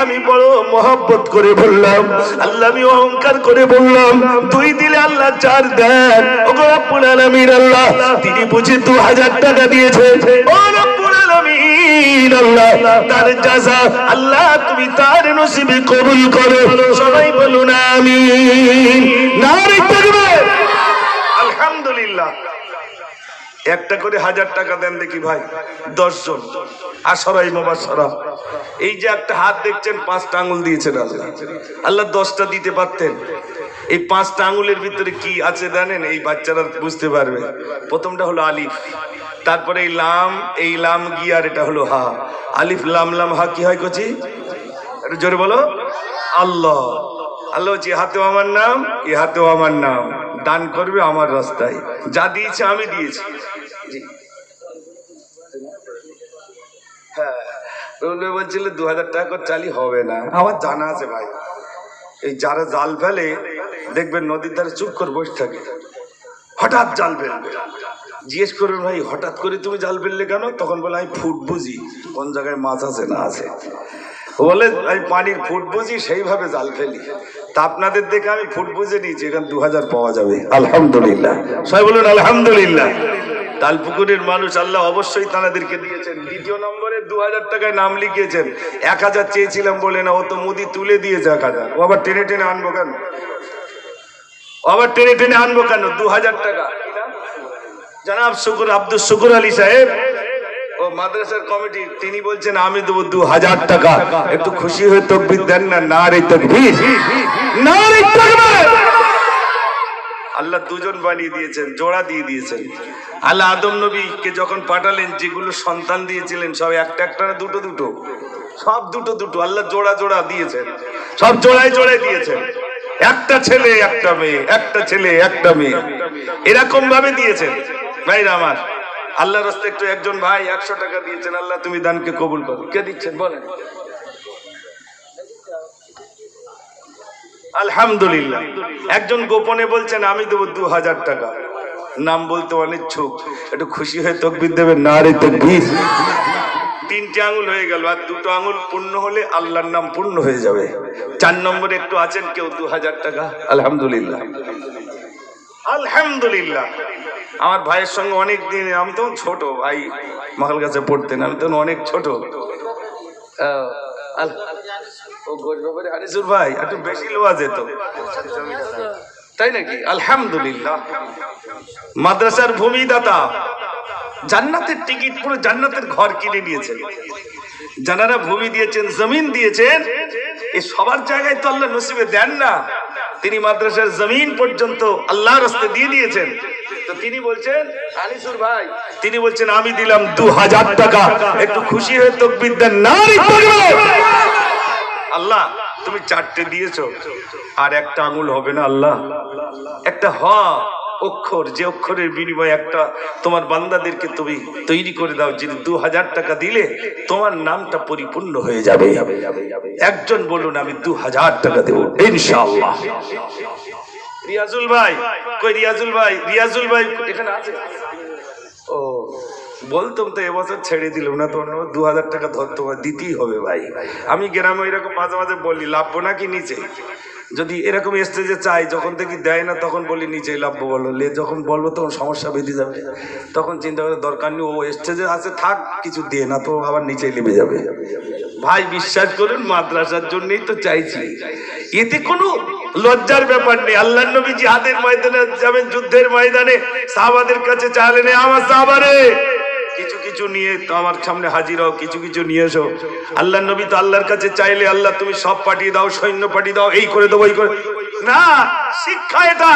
আমি বড় মহব্বত করে বললাম, আল্লাহ আমি অহংকার করে বললাম 2 দিলে আল্লাহ 4 দেন। ওগো রব্বুল আলামিন আল্লাহ তিনি বুঝি 2000 টাকা দিয়েছে। ও রব্বুল আলামিন আল্লাহ তার জাযা আল্লাহ তুমি তার নসিবে কবুল করো। সবাই বলুন আমিন, নারে তাকবীর। আলহামদুলিল্লাহ একটা করে 1000 টাকা দেন দেখি ভাই, 10 জন আশরাই মুবাশশারা। এই যে একটা হাত দেখছেন 5টা আঙ্গুল দিয়েছেন আল্লাহ, আল্লাহ 10টা দিতে পারতেন। এই 5টা আঙ্গুলের ভিতরে কি আছে জানেন? এই বাচ্চারা বুঝতে পারবে। প্রথমটা হলো আলিফ, তারপরে এই লাম গিয়ার, এটা হলো হা। আলিফ লাম লাম হা কি হয় কচি? একটু জোরে বলো। আল্লাহ, আল্লাহ হচ্ছে হাতেও আমার নাম, এ হাতেও আমার নাম, দান করবে আমার রাস্তায়, যা দিয়েছে আমি দিয়েছি। হ্যাঁ বলছিল 2000 টাকা করে চালি হবে না। আমার জানা আছে ভাই, এই যারা জাল ফেলে দেখবেন নদীর ধারে চুপ করে বসে থাকে, হঠাৎ জাল ফেলবে, জিজ্ঞেস করবেন ভাই হঠাৎ করে তুমি জাল ফেললে কেন? তখন বলে আমি ফুট বুঝি কোন জায়গায় মাছ আছে না আছে, বলে আমি পানির ফুট বুঝি সেইভাবে জাল ফেলি। তা আপনাদের দেখে আমি ফুট বুঝে নিয়েছি, এখানে 2000 পাওয়া যাবে। আলহামদুলিল্লাহ, সবাই বলুন আলহামদুলিল্লাহ। তালপুকুরের মানুষ আল্লাহ অবশ্যই তাদেরকে দিয়েছেন। 2 নম্বরে 2000 টাকায় নাম লিখিয়েছেন। 1000 চেয়েছিলাম বলে না, ও তো মুদি তুলে দিয়েছে 1000। ও আবার টেনে টেনে আনবো কেন? 2000 টাকা জনাব আব্দুল শুকুর আলী সাহেব ও মাদ্রাসার কমিটি, তিনি বলছেন আমি দেবো 2000 টাকা। একটু খুশি হয়ে তাকবীর দেন না, নারে তাকবীর, নারে তাকবীর। আল্লাহ 2 জন বানিয়ে দিয়েছেন, জোড়া দিয়ে দিয়েছেন। আল্লাহ আদম নবীকে যখন পাঠালেন, যেগুলো সন্তান দিয়েছিলেন সব একটা একটা না দুটো দুটো, সব দুটো দুটো আল্লাহ জোড়া জোড়া দিয়েছেন, সব জোড়ায় জোড়ায় দিয়েছেন। একটা ছেলে একটা মেয়ে, একটা ছেলে একটা মেয়ে, এরকম ভাবে দিয়েছেন। ভাইরা আমার, আল্লাহর রাস্তায় একটু একজন ভাই 100 টাকা দিয়েছেন। আল্লাহ তুমি দানকে কবুল করো। কে দিচ্ছেন বলেন? আলহামদুলিল্লাহ। একজন গোপনে বলছেন আমি দেবো 2000 টাকা, নাম বলতে অনিচ্ছুক, একটু খুশি হয়ে তাকবীর দেবেন, নারে তাকবীর। 3টে আঙ্গুল হয়ে গেল, আর 2টো আঙ্গুল পূর্ণ হলে আল্লাহর নাম পূর্ণ হয়ে যাবে। 4 নম্বরে একটু আছেন কেউ 2000 টাকা। আলহামদুলিল্লাহ, আলহামদুলিল্লাহ। আমার ভাইয়ের সঙ্গে অনেক দিন, আমি তখন ছোট ভাই মহল কাছে পড়তেন, আমি তখন অনেক ছোট। ও গোজবাবারে হারিসুর ভাই একটু বেশি লোয়া যেত, তাই নাকি? আলহামদুলিল্লাহ। মাদ্রাসার ভূমিদাতা, জান্নাতের টিকিট, পুরো জান্নাতের ঘর কিনে নিয়েছেন। যারা ভূমি দিয়েছেন, জমিন দিয়েছেন, এই সবার জায়গায় তো আল্লাহ নসিবে দেন না। তিনি মাদ্রাসার জমিন পর্যন্ত আল্লাহর রাস্তায় দিয়ে দিয়েছেন। তো তিনি বলছেন, আনিসুর ভাই তিনি বলছেন আমি দিলাম 2000 টাকা, একটু খুশি হয়ে তাকবীর দেন, নারে তাকবীর। আল্লাহ তুমি 4টে দিয়েছো, আর একটা আঙুল হবে না আল্লাহ? একটা হ অক্ষর, যে অক্ষরের বিনিময়ে একটা তোমার বান্দাদেরকে তুমি তৈরি করে দাও, যে 2000 টাকা দিলে তোমার নামটা পরিপূর্ণ হয়ে যাবে। একজন বলুন আমি 2000 টাকা দেবো ইনশাআল্লাহ। রিয়াজুল ভাই কই? রিয়াজুল ভাই, রিয়াজুল ভাই এখানে আছে? ও বলতাম তো এবছর ছেড়ে দিলাম না, তো 2000 টাকা ধরতে দিতেই হবে ভাই। আমি গ্রামে এরকম মাঝে মাঝে বলি লাভবো নাকি নিচে, যদি এরকম স্টেজে চাই যখন থেকে দেয় না তখন বলি নিচে লাভবো বলো, লে যখন বলবো তখন সমস্যা বেঁধে যাবে, তখন চিন্তা করে দরকার নেই, ও স্টেজে আছে থাক, কিছু দিয়ে না তো আবার নিচে নেমে যাবে। ভাই বিশ্বাস করুন মাদ্রাসার জন্যই তো চাইছি, এতে কোনো লজ্জার ব্যাপার নেই। আল্লাহর নবী জিহাদের ময়দানে যাবেন, যুদ্ধের ময়দানে সাহাবাদের কাছে চাইলেন, আমার সাহাবারে কিছু কিছু নিয়ে তো আমার সামনে হাজির হও, কিছু কিছু নিয়ে এসো। আল্লাহর নবী তো আল্লাহর কাছে চাইলে আল্লাহ তুমি সব পাঠিয়ে দাও, সৈন্য পাঠিয়ে দাও, এই করে দেবো, এই করে না। শিক্ষা এটা।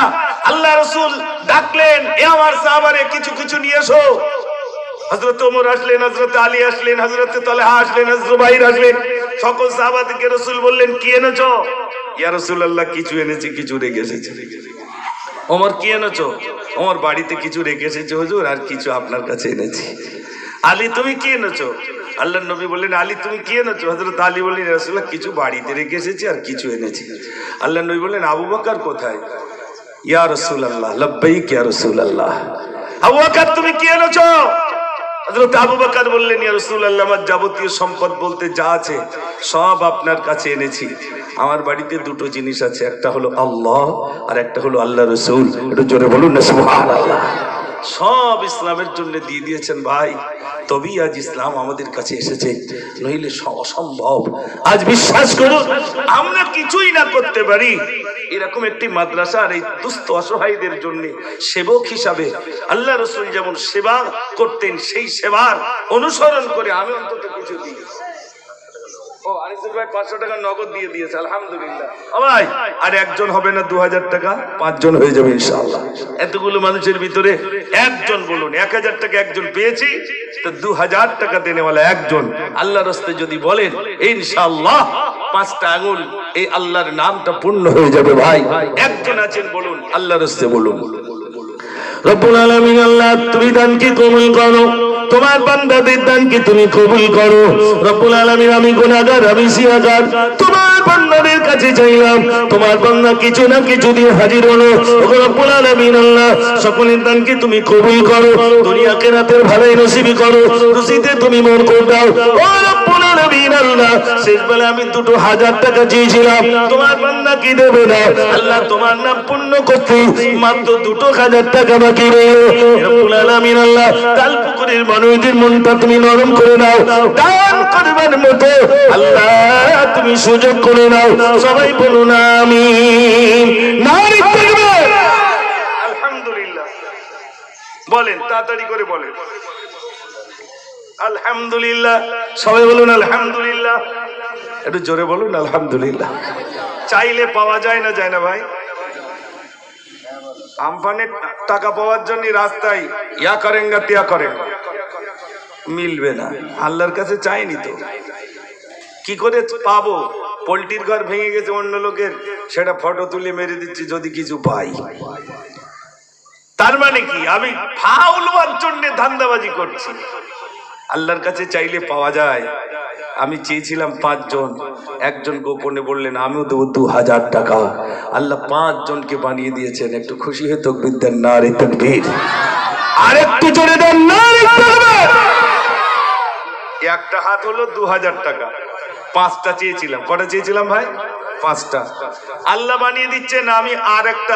আল্লাহ রাসূল ডাকলেন, এ আমার সাহাবারে কিছু কিছু নিয়ে এসো। হযরত ওমর আসলেন, হযরত আলী আসলেন, হযরত তালহা আসলেন, হযরত জুবাইর আসলেন। সকল সাহাবাদেরকে রাসূল বললেন, কি এনেছো? ইয়া রাসূলুল্লাহ কিছু এনেছি, কিছু রেখে এসেছি। ওমর কি এনেছো? ওমর বাড়িতে কিছু রেখে এসেছি হুজুর, আর কিছু আপনার কাছে এনেছি। আলী তুমি কি এনেছো? আল্লাহর নবী বললেন, আলী তুমি কি এনেছো? হযরত আলী বললেন, ইয়া রাসূলুল্লাহ কিছু বাড়িতে রেখে এসেছি আর কিছু এনেছি। আল্লাহর নবী বললেন, আবু বকর কোথায়? ইয়া রাসূলুল্লাহ লাব্বাইক ইয়া রাসূলুল্লাহ। আবু বকর তুমি কি এনেছো? হযরত আবু বকর বললেন, ইয়া রাসূলুল্লাহ আমার যাবতীয় সম্পদ বলতে যা আছে সব আপনার কাছে এনেছি। আমার বাড়িতে দুটো জিনিস আছে, একটা হলো আল্লাহ আর একটা হলো আল্লাহ রাসূল। একটু জোরে বলুন না সুবহানাল্লাহ। সব ইসলামের জন্য দিয়ে দিয়েছেন ভাই, তবেই আজ ইসলাম আমাদের কাছে এসেছে, নইলে অসম্ভব। আজ বিশ্বাস করুন আমরা কিছুই না করতে পারি, এরকম একটি মাদ্রাসা আর এই দুস্থ অসহায়দের জন্য সেবক হিসাবে আল্লাহ রাসূল যেমন সেবা করতেন, সেই সেবার অনুসরণ করে আমি অন্তত কিছু দিই। ও আনিসুল ভাই 500 টাকা নগদ দিয়ে দিয়েছে, আলহামদুলিল্লাহ। ভাই আর একজন হবে না 2000 টাকা, 5 জন হয়ে যাবে ইনশাআল্লাহ। এতগুলো মানুষের ভিতরে একজন বলুন, 1000 টাকা একজন পেয়েছি, তো 2000 টাকা দেনেওয়ালা একজন আল্লাহর রাস্তায় যদি বলেন ইনশাআল্লাহ 5টা আঙ্গুল এই আল্লাহর নামটা পূর্ণ হয়ে যাবে। ভাই একজন আছেন বলুন, আল্লাহর রাস্তায় বলুন, রব্বুল আলামিন আল্লাহ তুমি দানকে কবুল করো, তোমার বান্দাদের দানকে তুমি কবুল করো। রব্বুল আলামিন আমি গুনাহগার, আমি সিয়াগার, তোমার বান্দাদের কাছে চাইলাম, তোমার বান্দা কিছু না কিছু দিয়ে হাজির হলো। ওগো রব্বুল আলামিন আল্লাহ সকলের দানকে তুমি কবুল করো, দুনিয়া আখিরাতের ভালোই নসিব করো, রুজিতে তুমি বরকত দাও। ও রব্বুল আলামিন আল্লাহ শেষ বেলা আমি 2000 টাকা চেয়েছিলাম, তোমার বান্দা কি দেবে না আল্লাহ, তোমার নাম পূর্ণ করতে মাত্র 2000 টাকা বাকি রইল। রব্বুল আলামিন আল্লাহ কাল পুকুরের মানুষদের মনটা তুমি নরম করে নাও, দান করবার মতো আল্লাহ তুমি সুযোগ করে নাও। সবাই বলুন আমিন। নারী তাকবীর, আলহামদুলিল্লাহ বলেন, তাড়াতাড়ি করে বলেন আলহামদুলিল্লাহ। সবাই বলুন আলহামদুলিল্লাহ, একটু জোরে বলুন আলহামদুলিল্লাহ। চাইলে পাওয়া যায় না, যায় না ভাই? আমফানের টাকা পাওয়ার জন্য রাস্তায় ইয়া করেঙ্গা তিয়া করেঙ্গা, মিলবে না। আল্লাহর কাছে চাইনি তো কি করে পাবো? পোল্ট্রির ঘর ভেঙে গেছে অন্য লোকের, সেটা ফটো তুলে মেরে দিচ্ছি যদি কিছু পাই। তার মানে কি আমি ফাউল হওয়ার জন্য ধান্দাবাজি করছি? আল্লাহর কাছে চাইলে পাওয়া যায়। আমি চেয়েছিলাম 5 জন, একজন গোপনে বললেন আমিও দেবো 2000 টাকা। আল্লাহ 5 জনকে বানিয়ে দিয়েছেন। একটু খুশি হয়ে তাকবীর দেন, নারে তাকবীর। আর একটু জোরে দেন, নারে তাকবীর। একটা হাত হলো 2000 টাকা, 5টা চেয়েছিলাম। কটা চেয়েছিলাম ভাই? 5টা। আল্লাহ বানিয়ে দিচ্ছেন, আমি আর একটা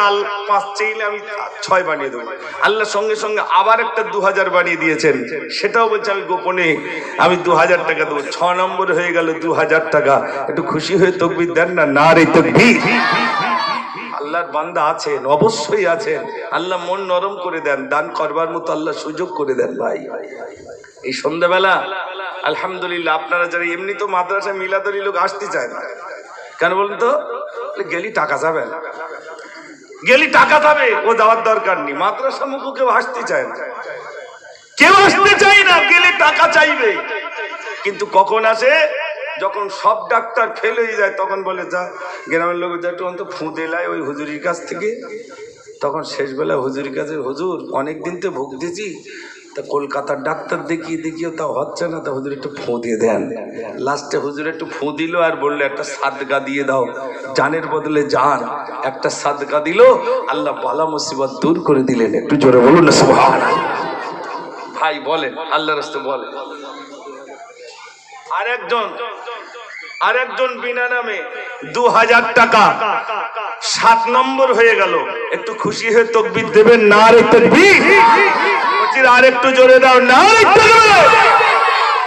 5 চাইলে আমি 6 বানিয়ে দেবো। আল্লাহ সঙ্গে সঙ্গে আবার একটা 2000 বানিয়ে দিয়েছেন, সেটাও বলছে আমি গোপনে আমি 2000 টাকা দেবো। 6 নম্বর হয়ে গেল 2000 টাকা। একটু খুশি হয়ে তাকবীর দেন না, নারে তাকবীর। আল্লাহর বান্দা আছেন, অবশ্যই আছেন। আল্লাহ মন নরম করে দেন, দান করবার মতো আল্লাহ সুযোগ করে দেন। ভাই এই সন্ধ্যাবেলা আলহামদুলিল্লাহ আপনারা যারা এমনি তো মাদ্রাসা মিলাদুরি লোক আসতে চায় না, কেন বলুন তো? গেলি টাকা যাবে না, গেলি টাকা যাবে, ও যাওয়ার দরকার নেই। মাদ্রাসা মুখে কেউ আসতে চায় না, কেউ আসতে চায় না, গেলে টাকা চাইবে। কিন্তু কখন আসে? যখন সব ডাক্তার ফেল হয়ে যায়, তখন বলে যা গ্রামের লোক যা একটু অন্তত ফুঁদে লায় ওই হুজুরির কাছ থেকে। তখন শেষবেলা হুজুরির কাছে, হুজুর অনেকদিন তো ভুগতেছি, তা কলকাতার ডাক্তার দেখিয়ে দেখিয়েও তাও হচ্ছে না, তা হুজুর একটু ফোঁ দিয়ে দেন। লাস্টে হুজুর একটু ফোঁ দিল আর বললো একটা সাদকা দিয়ে দাও, জানের বদলে জান। একটা সাদকা দিল, আল্লাহ বালা মুসিবত দূর করে দিলেন। একটু জোরে বলুন না সুবহানাল্লাহ। ভাই বলেন, আল্লাহর রাস্তে বলেন। আরেকজন বিনা নামে 2000 টাকা 7 নম্বর হয়ে গেল। একটু খুশি হয়ে তাকবীর দেবেন, নারে তাকবীর। আর একটু জোরে দাও, নারে তাকবীর।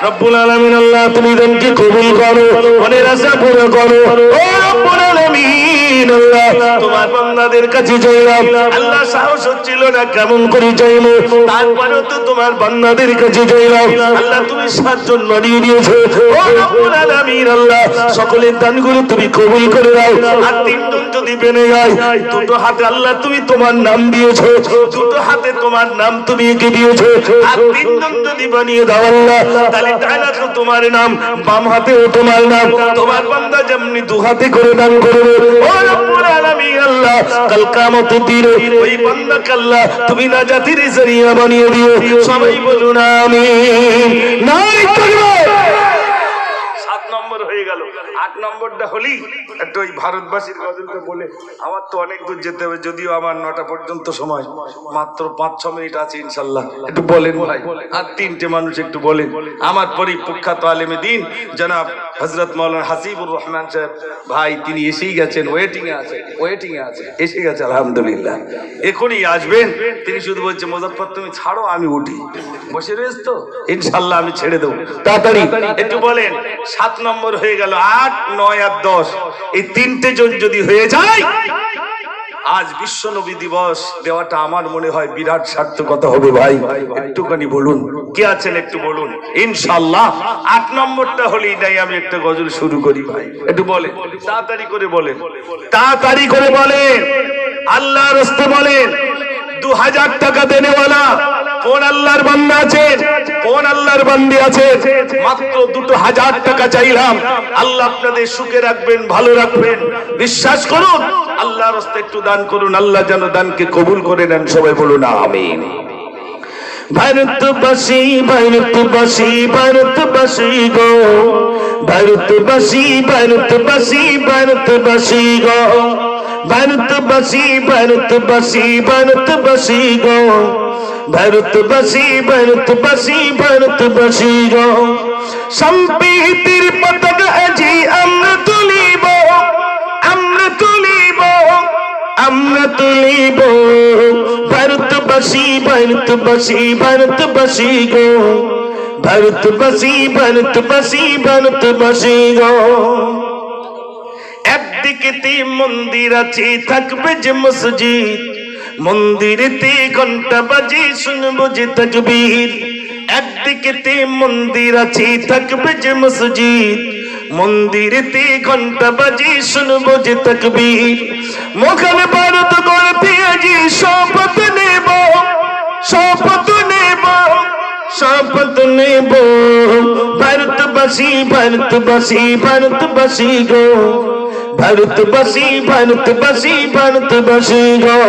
রব্বুল আলামিন আল্লাহ তুমি দানকে কবুল করো, মনের আশা পুরো করো। ও রব্বুল আলামিন আল্লাহ তোমার বান্দাদের কাছে চাইলাম, আল্লাহ সাহস হচ্ছিল না কেমন করে চাইবো, তারপরেও তো তোমার বান্দাদের কাছে চাইলাম। আল্লাহ তুমি 7 জন বাড়িয়ে দিয়েছো। ও রব্বুল আলামিন আল্লাহ সকলের দানগুলো তুমি কবুল করে দাও। আর 3 জন যদি বেনে যায়, দুটো হাতে আল্লাহ তুমি তোমার নাম দিয়েছো, দুটো হাতে তোমার নাম তুমি এঁকে দিয়েছো। আর 3 জন যদি বানিয়ে দাও আল্লাহ, তাহলে তোমার নাম, বাম হাতেও তোমার নাম। তোমার বান্দা যেমনি 2 হাতে করে দান করবে, ও রব্বুল আলামিন আল্লাহ কাল কিয়ামতের দিনে ওই বান্দাকে আল্লাহ তুমি নাজাতের জরিয়া বানিয়ে দিও। সবাই বলুন আমিন। নারে তাকবীর। 7 নম্বর হয়ে গেল। 8 নম্বরটা হলি একটু ওই ভারতবাসীর গজলটা বলে, আমার তো অনেক দূর যেতে হবে, যদিও আমার 9টা পর্যন্ত সময়, মাত্র 5-6 মিনিট আছে ইনশাল্লাহ। একটু বলেন ভাই, আর 3টে মানুষ একটু বলেন। আমার পরিপ্রখ্যাত আলেমে দিন জনাব হযরত মাওলানা হাসিবুর রহমান সাহেব ভাই, তিনি এসেই গেছেন, ওয়েটিং এ আছে, এসে গেছে আলহামদুলিল্লাহ, এখনই আসবেন। তিনি শুধু বলছে মুজাফফর তুমি ছাড়ো, আমি উঠি। বসে রয়েছ তো, ইনশাল্লাহ আমি ছেড়ে দেবো তাড়াতাড়ি। একটু বলেন। 7 নম্বর হয়ে গেল। 8, 9 আর 10 এই 3টে জন যদি হয়ে যায়, আজ বিশ্ব নবী দিবস দেওয়াটা আমার মনে হয় বিরাট সার্থকতা হবে। ভাই একটুখানি বলুন, কে আছেন একটু বলুন ইনশাআল্লাহ। 8 নম্বরটা হলেই নাই আমি একটা গজল শুরু করি। ভাই একটু বলেন, তাড়াতাড়ি করে বলেন, তাড়াতাড়ি করে বলেন, আল্লাহর রাস্তে বলেন। 2000 টাকা দেনেওয়ালা কোন আল্লাহর বান্দা আছেন, কোন আল্লাহর বান্দি আছেন? মাত্র 2000 টাকা চাইলাম। আল্লাহ আপনাদের সুখে রাখবেন, ভালো রাখবেন, বিশ্বাস করুন। আল্লাহর রাস্তায় একটু দান করুন, আল্লাহ যেন দানকে কবুল করে নেন। সবাই বলুন আমিন। ভারতবাসী ভারতবাসী ভারতবাসী গো, ভারতবাসী ভারতবাসী ভারতবাসী গো, ভারতবাসী ভারতবাসী ভারতবাসী গো, ভারতবাসী ভারতবাসী ভারতবাসী গো। সম্প্রীতির পতাকা আজি আমরা তুলিব, আমরা তুলিব, আমরা তুলিব। ভারতবাসী ভারতবাসী ভারতবাসী গো, ভারতবাসী ভারতবাসী ভারতবাসী গো। একদিকেতে মন্দির আছে, থাকবে যে মসজিদ, মন্দিরেতে ঘন্টা বাজে শুনবো যে তাকবীর। একদিকেতে মন্দির আছে, থাকবে যে মসজিদ, মন্দিরেতে ঘন্টা বাজে শুনবো যে তাকবীর। মোখান ভারত গড়তে আজি শপথ নেব, শপথ নেব, শপথ নেব। ভারতবাসী ভারতবাসী ভারতবাসী গো, ভারতবাসী ভারতবাসী ভারতবাসী গো।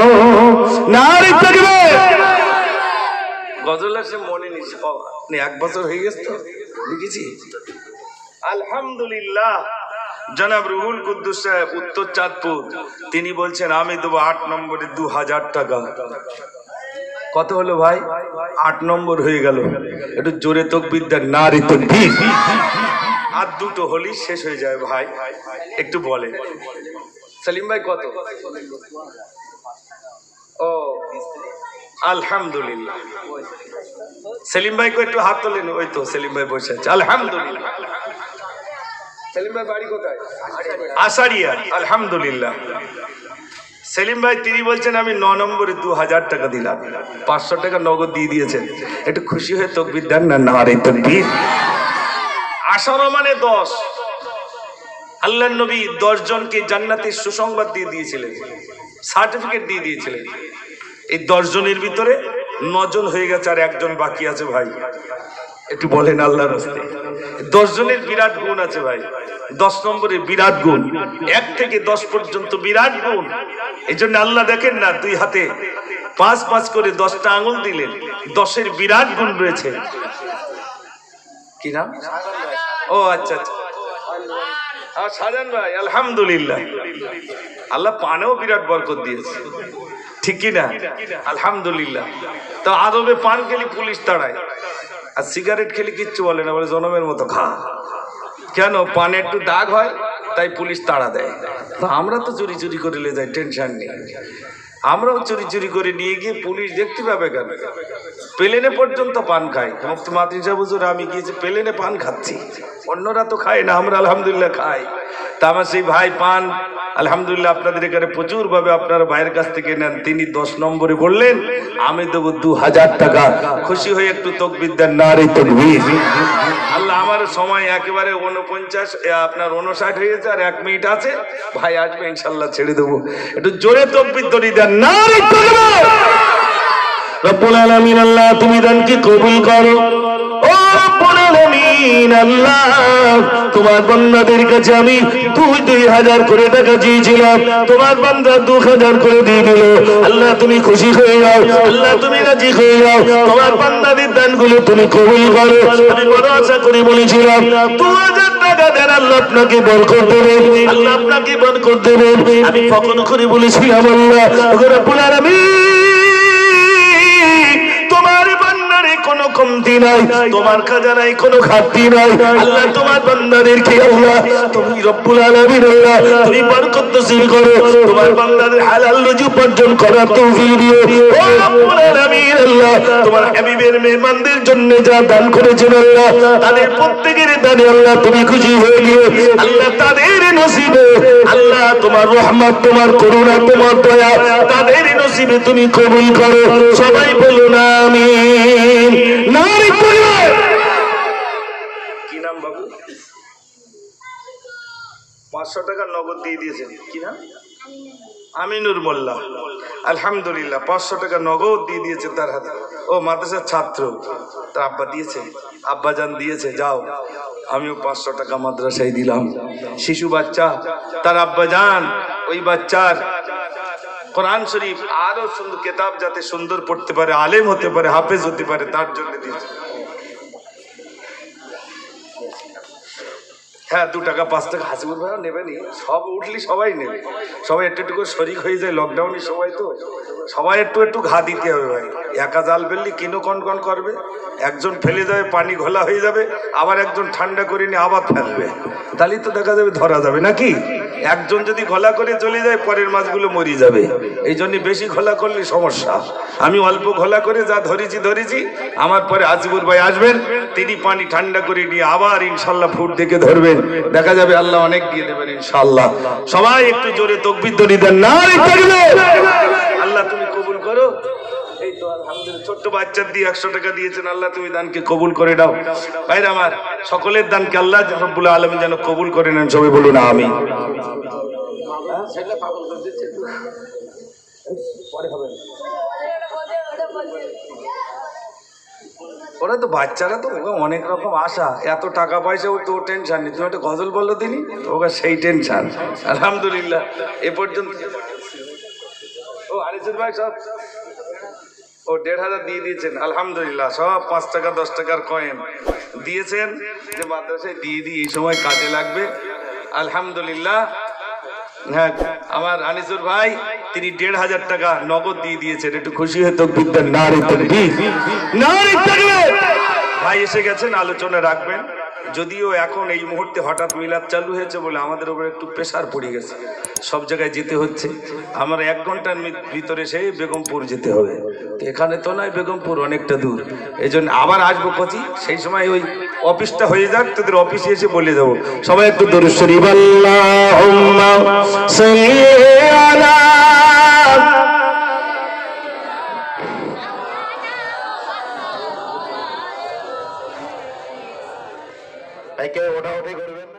নারে তাকবীর। গজল আসে মনে নিচ্ছে, 1 বছর হয়ে গেছে তো লিখেছি। আলহামদুলিল্লাহ। জনাব রুহুল কুদ্দুস সাহেব উত্তর চাঁদপুর, তিনি বলছেন আমি দেবো 8 নম্বরে 2000 টাকা। কত হলো ভাই? 8 নম্বর হয়ে গেল। একটু জোরে তাকবীর দেন, নারে তাকবীর। আর 2টো হলি শেষ হয়ে যায় ভাই, একটু বলে। সেলিম ভাই কত? ও আলহামদুলিল্লাহ। সেলিম ভাই একটু হাত তোলেন, ওই তো সেলিম ভাই বসে আছে। আলহামদুলিল্লাহ। সেলিম ভাই বাড়ি কোথায়? আশারিয়া। আলহামদুলিল্লাহ। সেলিম ভাই তিনি বলছেন আমি 9 নম্বরে 2000 টাকা দিলাম, 500 টাকা নগদ দিয়ে দিয়েছেন। একটু খুশি হয়ে তাকবীর দেন না, নারে তাকবীর। 18 মানে 10। আল্লাহর নবী 10 জনকে জান্নাতের সুসংবাদ দিয়ে দিয়েছিলেন, সার্টিফিকেট দিয়ে দিয়েছিলেন। এই 10 জনের ভিতরে 9 জন হয়ে গেছে, আর 1 জন বাকি আছে। ভাই একটু বলেন আল্লাহর রাস্তায়। 10 জনের বিরাট গুণ আছে ভাই। 10 নম্বরে বিরাট গুণ, 1 থেকে 10 পর্যন্ত বিরাট গুণ। এই জন্য আল্লাহ দেখেন না 2 হাতে পাঁচ পাঁচ করে 10টা আঙুল দিলেন, 10-এর বিরাট গুণ রয়েছে। কি নাম? ও আচ্ছা আচ্ছা, শাহজাহান ভাই, আলহামদুলিল্লাহ, আল্লাহ পানেও বিরাট বরকত দিয়েছে, ঠিক কি না? আলহামদুলিল্লাহ। তো আদবে পান খেলে পুলিশ তাড়ায়, আর সিগারেট খেলে কিচ্ছু বলে না, বলে জনমের মতো খা। কেন? পানে একটু দাগ হয় তাই পুলিশ তাড়া দেয়। তো আমরা তো চুরি চুরি করে নিয়ে যাই, টেনশন নেই। আমরাও চুরি চুরি করে নিয়ে গিয়ে পুলিশ দেখতে পাবে কেন? প্লেনে পর্যন্ত পান খাই। মুফতি মাতিন সাহেব হুজুর, আমি গিয়েছি প্লেনে পান খাচ্ছি, অন্যরা তো খায় না, আমরা আলহামদুলিল্লাহ খাই। তা আমার সেই ভাই পান আলহামদুলিল্লাহ আপনাদের এখানে প্রচুর ভাবে আপনার ভাইয়ের কাছ থেকে নেন। তিনি 10 নম্বরে বললেন আমি দেবো 2000 টাকা। খুশি হয়ে একটু তাকবীর দেন, নারে তাকবীর। আল্লাহ, আমার সময় একেবারে 59 হয়েছে, আর 1 মিনিট আছে, ভাই আসবে ইনশাল্লাহ ছেড়ে দেবো। একটু জোরে তাকবীর ধরি দেন, নারে তাকবীর। রব্বুল আলামিন আল্লাহ তুমি দানকে কবুল করো। ও রব্বুল আলামিন আল্লাহ, তোমার বান্দাদের কাছে আমি 2000 করে টাকা চেয়েছিলাম, তোমার বান্দা 2000 করে দিয়ে দিল। আল্লাহ তুমি খুশি হয়ে যাও, আল্লাহ তুমি রাজি হয়ে যাও, তোমার বান্দাদের দানগুলো তুমি কবুল করো। আমি বড় আশা করে বলেছিলাম 2000 টাকা দেন, আল্লাহ আপনাকে বরকত দেবেন, আল্লাহ আপনাকে বরকত দেবেন। আমি কখন করে বলেছিলাম আল্লাহ রব্বুল আলামিন তোমার বান্দারে কোনো কমতি নাই, তোমার খাজানায় কোনো ঘাটতি নাই। আল্লাহ তোমার বান্দাদেরকে আল্লাহ তুমি রব্বুল আলামিন আল্লাহ তুমি বরকত নসিব করো, তোমার বান্দাদের হালাল রুজি উপার্জন করার তৌফিক দিও। ও রব্বুল আলামিন আল্লাহ, তোমার হাবিবের মেহমানদের জন্য যা দান করেছেন আল্লাহ, তাদের প্রত্যেকের দানে আল্লাহ তুমি খুশি হয়ে গিয়ে আল্লাহ তাদের নসিবে আল্লাহ তোমার রহমত, তোমার করুণা, তোমার দয়া তাদের নসিবে তুমি কবুল করো। সবাই বলুন আমিন। নারে তাকবীর। কি নাম বাবু? 500 টাকা নগদ দিয়ে দিয়েছেন, কি নাম? আমিনুর মোল্লা। আলহামদুলিল্লাহ, 500 টাকা নগদ দিয়ে দিয়েছে তার হাতে। ও মাদ্রাসার ছাত্র, তার আব্বা দিয়েছে, আব্বাজান দিয়েছে, যাও আমিও 500 টাকা মাদ্রাসায় দিলাম। শিশু বাচ্চা, তার আব্বাজান ওই বাচ্চার কোরআন শরীফ আরো সুন্দর কিতাব যাতে সুন্দর পড়তে পারে, আলেম হতে পারে, হাফেজ হতে পারে, তার জন্য দিয়েছে। হ্যাঁ, 2 টাকা 5 টাকা হাসিবুর ভাইও নেবেনি, সব উঠলি সবাই নেবে, সবাই একটু একটু করে শরিক হয়ে যায়। লকডাউনের সময় তো সবাই একটু একটু ঘা দিতে হবে ভাই। একা জাল ফেললি কিনো কন করবে, একজন ফেলে যাবে পানি ঘোলা হয়ে যাবে, আবার একজন ঠান্ডা করে নিয়ে আবার ফেলবে, তাহলেই তো দেখা যাবে ধরা যাবে নাকি। একজন যদি ঘোলা করে চলে যায় পরের মাছগুলো মরে যাবে, এই জন্য বেশি ঘোলা করলে সমস্যা। আমি অল্প ঘোলা করে যা ধরেছি, আমার পরে হাসিবুর ভাই আসবেন, তিনি পানি ঠান্ডা করে নিয়ে আবার ইনশাল্লাহ ফুট থেকে ধরবেন, দেখা যাবে আল্লাহ অনেক দিয়ে দেবেন ইনশাআল্লাহ। সবাই একটু জোরে তাকবীর ধরি দেন, নারে তাকবীর। আল্লাহ তুমি কবুল করো। এই তো আলহামদুলিল্লাহ, ছোট্ট বাচ্চার দিয়ে 100 টাকা দিয়েছেন, আল্লাহ তুমি দানকে কবুল করে দাও। ভাইরা আমার, সকলের দানকে আল্লাহ রাব্বুল আলামিন যেন কবুল করে নেন, সবাই বলুন আমিন। ওরা তো বাচ্চারা তো অনেক রকম আশা, এত টাকা পয়সা ও তো টেনশন নেই, তুমি একটা গজল বললো তিনি ওকে সেই টেনশন। আলহামদুলিল্লাহ এ পর্যন্ত। ও আনিসুর ভাই সব ও 1500 দিয়ে দিয়েছেন, আলহামদুলিল্লাহ, সব 5 টাকা 10 টাকার কয়েন দিয়েছেন, যে মাদ্রাসায় দিয়ে দিই এই সময় কাজে লাগবে। আলহামদুলিল্লাহ। হ্যাঁ, আমার আনিসুর ভাই তিনি 1500 টাকা নগদ দিয়ে দিয়েছেন, একটু খুশি হয়ে তাকবীর দেন, নারে তাকবীর, নারে তাকবীর। ভাই এসে গেছেন, আলোচনা রাখবেন। যদিও এখন এই মুহূর্তে হঠাৎ মিলাদ চালু হয়েছে বলে আমাদের উপরে একটু প্রেশার পড়ে গেছে, সব জায়গায় যেতে হচ্ছে। আমার 1 ঘন্টার ভিতরে সেই বেগমপুর যেতে হবে, এখানে তো নয়, বেগমপুর অনেকটা দূর, এই জন্য আবার আসবো কচি, সেই সময় ওই অফিসটা হয়ে যাক, তোদের অফিসে এসে বলে যাবো। সবাই একটু দরুদ শরীফ আল্লাহুম্মা সাল্লি আলা। ওটা করবেন।